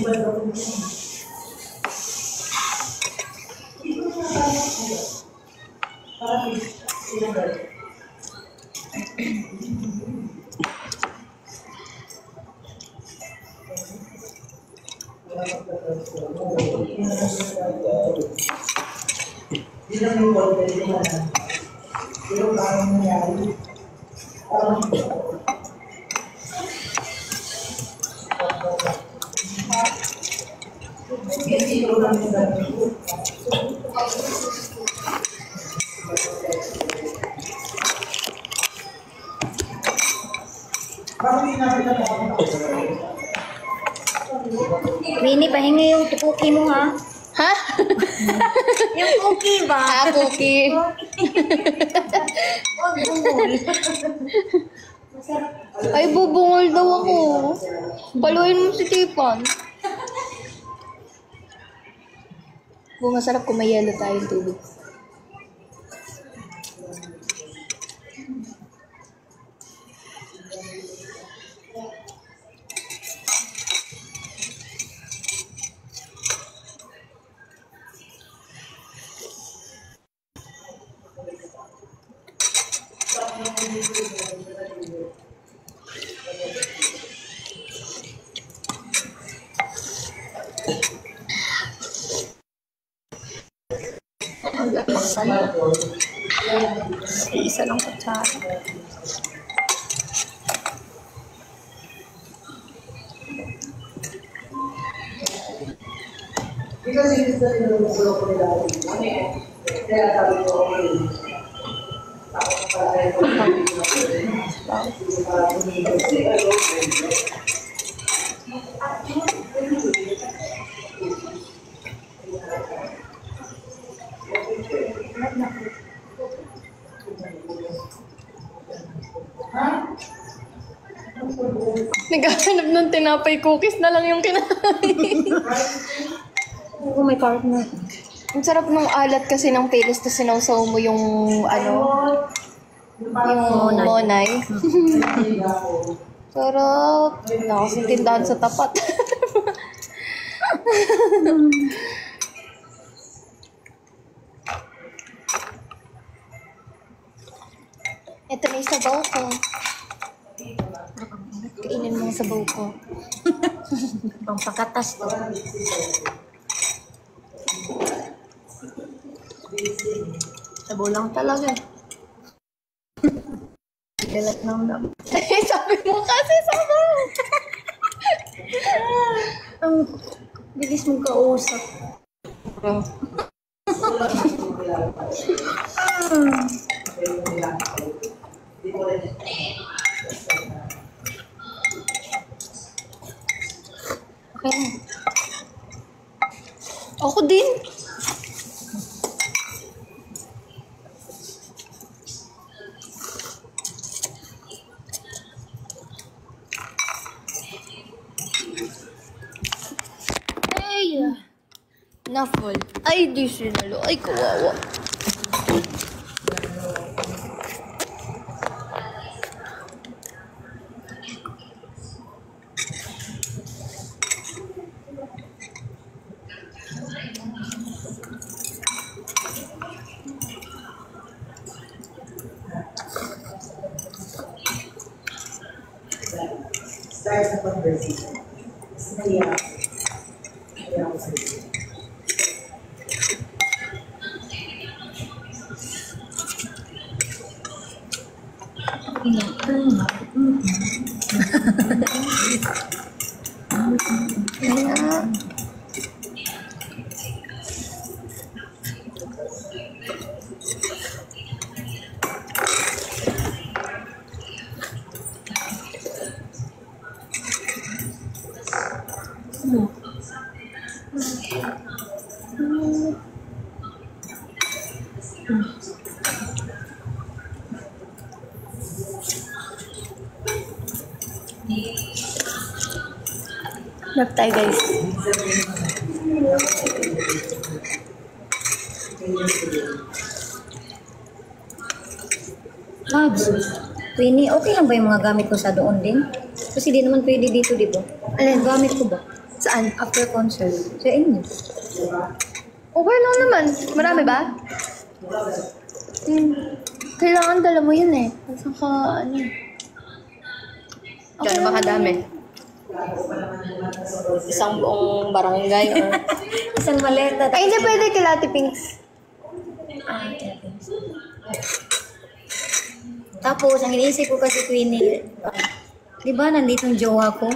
Winnie, pahingi yung cookie mo ha. Ha? Yung cookie ba? Ah, cookie. Ay, bubungol daw ako. Paluin mo si Tipan. Masarap kung may yelo tayong tubig. Isa lang kutsara. Naghahanap ng tinapay cookies na lang yung kinain. Oo, may partner. Ang sarap ng alat kasi ng Payless na sinawsaw mo yung ano, yung monay. Sarap. Wala kasing tindahan sa tapat. Ito na yung sabaw ko. Kainin mo yung sabaw ko. Pang pakatas to. Sabaw lang talaga. Galat lang lang. Sabi mo kasi sabaw. Ang bilis mong kausap. Okay. Ako din. Na full. Ay, di sinalo. Ay, kawawa. Start sa conversation. Kaya ako sa'yo. Love tayo, guys. Labs, Queenie, okay lang ba yung mga gamit ko sa doon din? Kasi di naman pwede dito, di ba? Alin? Gamit ko ba? Saan? After concert. Sa inyo. Okay lang naman. Marami ba? Kailangan dala mo yun eh. Saka, ano. Gano'n ba kadami? Isang buong barangay or... Isang maleta. Ay, hindi pwede kay Ate Pinks. Tapos, ang iniisip ko kasi, Queenie, di ba nandito yung jowa ko?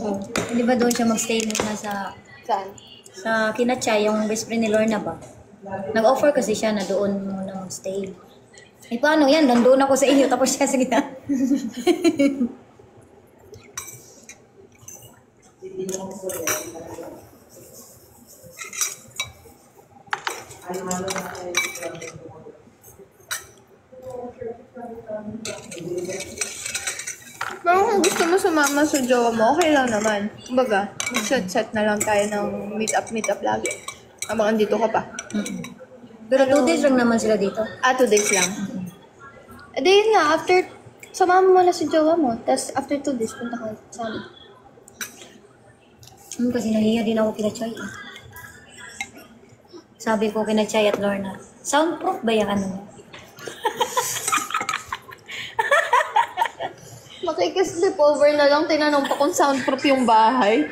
Oh, di ba doon siya magstay muna sa... Saan? Sa Kinachay, yung best friend ni Lorna ba? Nag-offer kasi siya na doon muna magstay. Eh, paano yan? Nandun ako sa inyo, tapos siya, sige na. Pero kung gusto mo sumama sa jowa mo, okay lang naman. Kumbaga, set na lang tayo ng meet up lagi. Habang andito ka pa. Pero 2 days lang naman sila dito. 2 days lang. Eh, di yun nga, after, sumama mo na si jowa mo, tapos after 2 days, punta ka sa amin. Kasi nahiya din ako kina Chay. Sabi ko kina Chay at Lorna, soundproof ba yung ano mo? Makikisleepover na lang, tinanong pa kung soundproof yung bahay.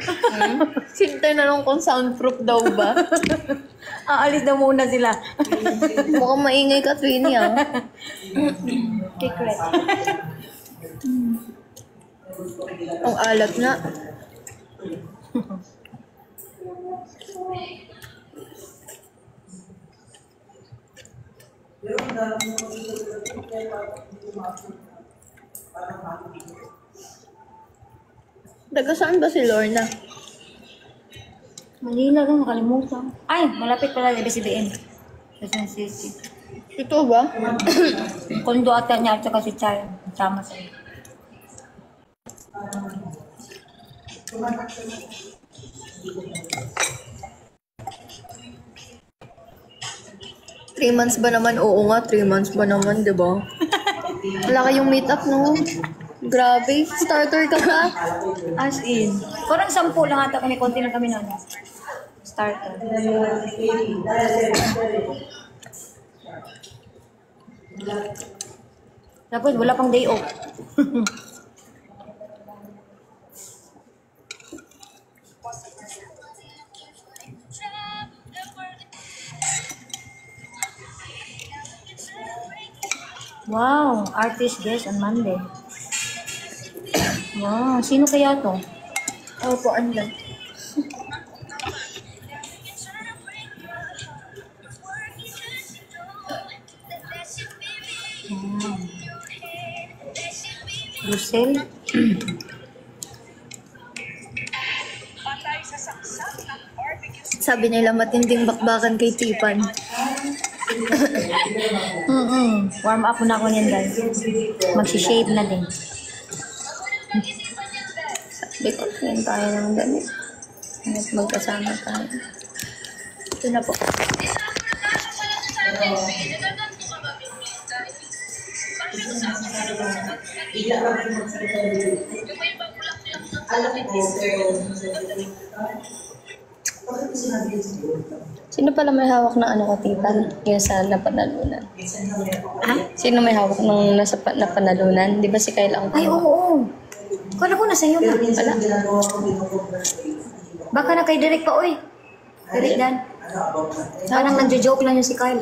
Tinanong kung soundproof daw ba? Aalis na muna sila. Mukhang maingay ka, Trini, ah. Secret. Ang alat na. Taga saan ba si Lorna? Manila lang, nakalimutan. Ay, malapit pala sa BCBN. Quezon City. Ito ba? Kondo ata niya at saka si Chay. Sama sa'yo. Three months ba naman? Oo nga, 3 months ba naman, di ba? Wala kayong meet up, no? Grabe, starter ka pa. As in. Parang 10 lang ata kami, konti lang kami nun. Starter. Tapos wala pang day off. Wow, artist guest on Monday. Wow, sino kaya to? Opo, andyan. Lucille? Sabi nila matinding bakbakan kay Tipan. Warm up na ako niyan, guys. Magsishave na din. Sabi ko, tingin tayo ng damit. At magkasama tayo. Ito na po. Sino pala may hawak ng ano ko, tita? Yung sa napanalunan. Ha? Sino may hawak ng nasa napanalunan? Di ba si Kyle ang Ay, oo. Kala ko nasa iyo na. Wala. Baka na kay Derek pa, oy. Derek Dan. Parang nagjo-joke lang yun si Kyle.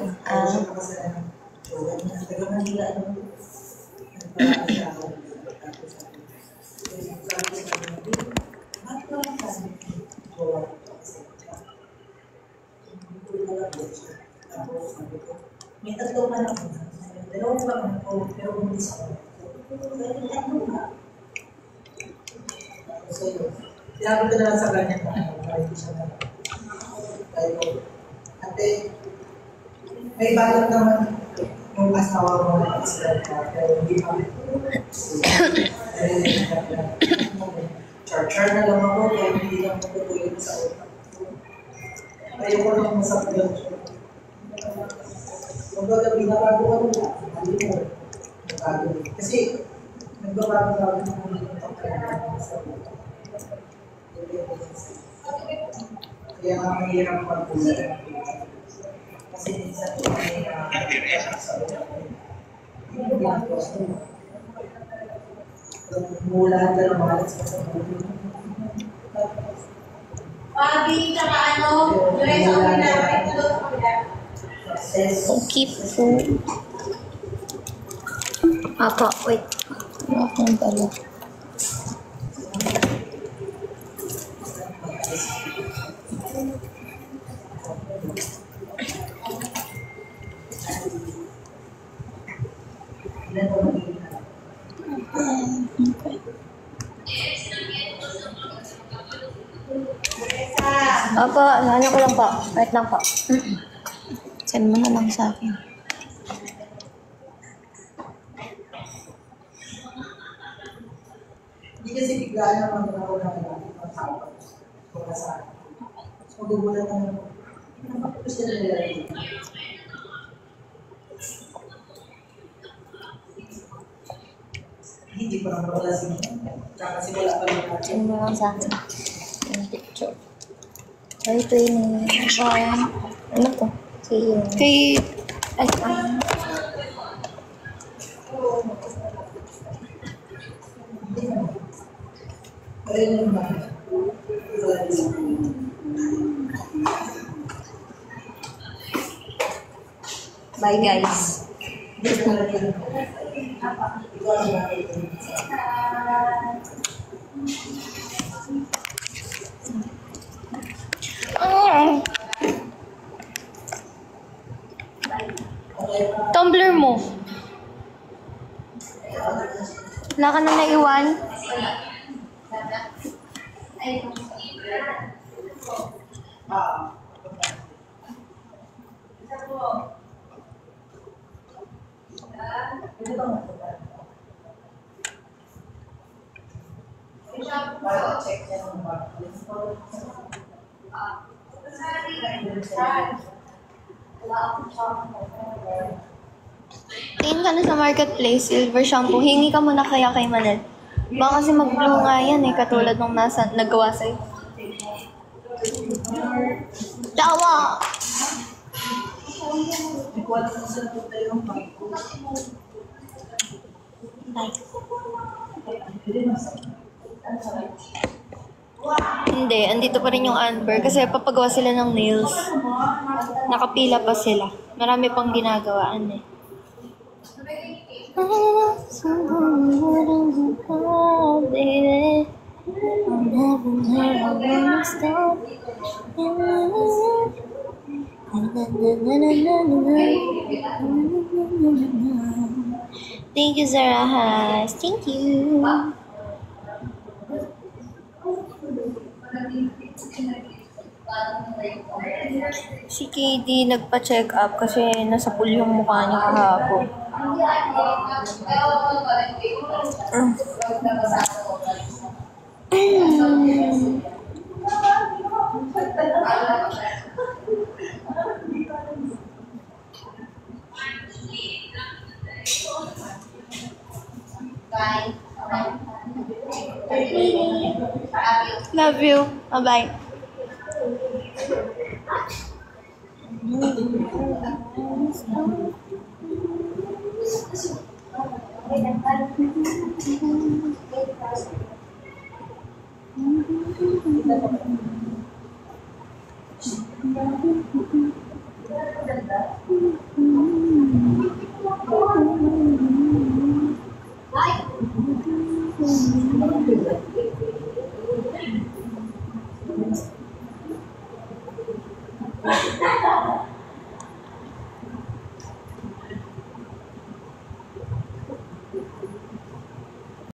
May tatlo pa na ako. Dalawang pa ako, pero umalis ako. So yun. Sinabi ko na lang sa kanya na para hindi siya na. Ate, may balot naman yung asawa mo na Israel ka, pero hindi pa. Char-char na lang ako, kaya hindi lang matutulog sa utak. Ayoko lang masakit lang siya. Kumbaga, binabago ko nila. Hindi mo. Kasi, nagbabago-bago na kung hindi ko sa utak. Kaya nga mahirap pag-ulat. Kasi minsan ko may sa utak. Hindi ko ginagawa sa utak. Mula na lang malas ka sa utak. Pagi, tsaka ano, yung sa kabila, ito sa kabila. Okay po. Apa, wait. Bakit pala? Apa, ano ko lang po. Wait lang po. Send mo na lang sa akin. Hindi kasi biglaan naman ako na ang tao. Kung nasa akin. So, magugulat naman ako. Nakapagpus na nila rin. Hindi pa naman wala siya. Kasi wala pa rin natin. Send mo lang sa akin. Yung picture. Ay, 20. Ano to? See you. Kay... Ay, bye guys. Tumblr mo. Wala ka na naiwan? Tingin ka na sa marketplace, silver shampoo. Hingi ka muna kaya kay Manel. Baka kasi mag-blue nga yan eh, katulad nung nagawa sa'yo. Tawa! Hindi, andito pa rin yung Amber kasi papagawa sila ng nails. Nakapila pa sila. Marami pang ginagawaan eh. Thank you, Zarahas. Thank you. Si KD nagpa-check up kasi nasa pool yung mukha niya kahapon. Love you. Bye-bye.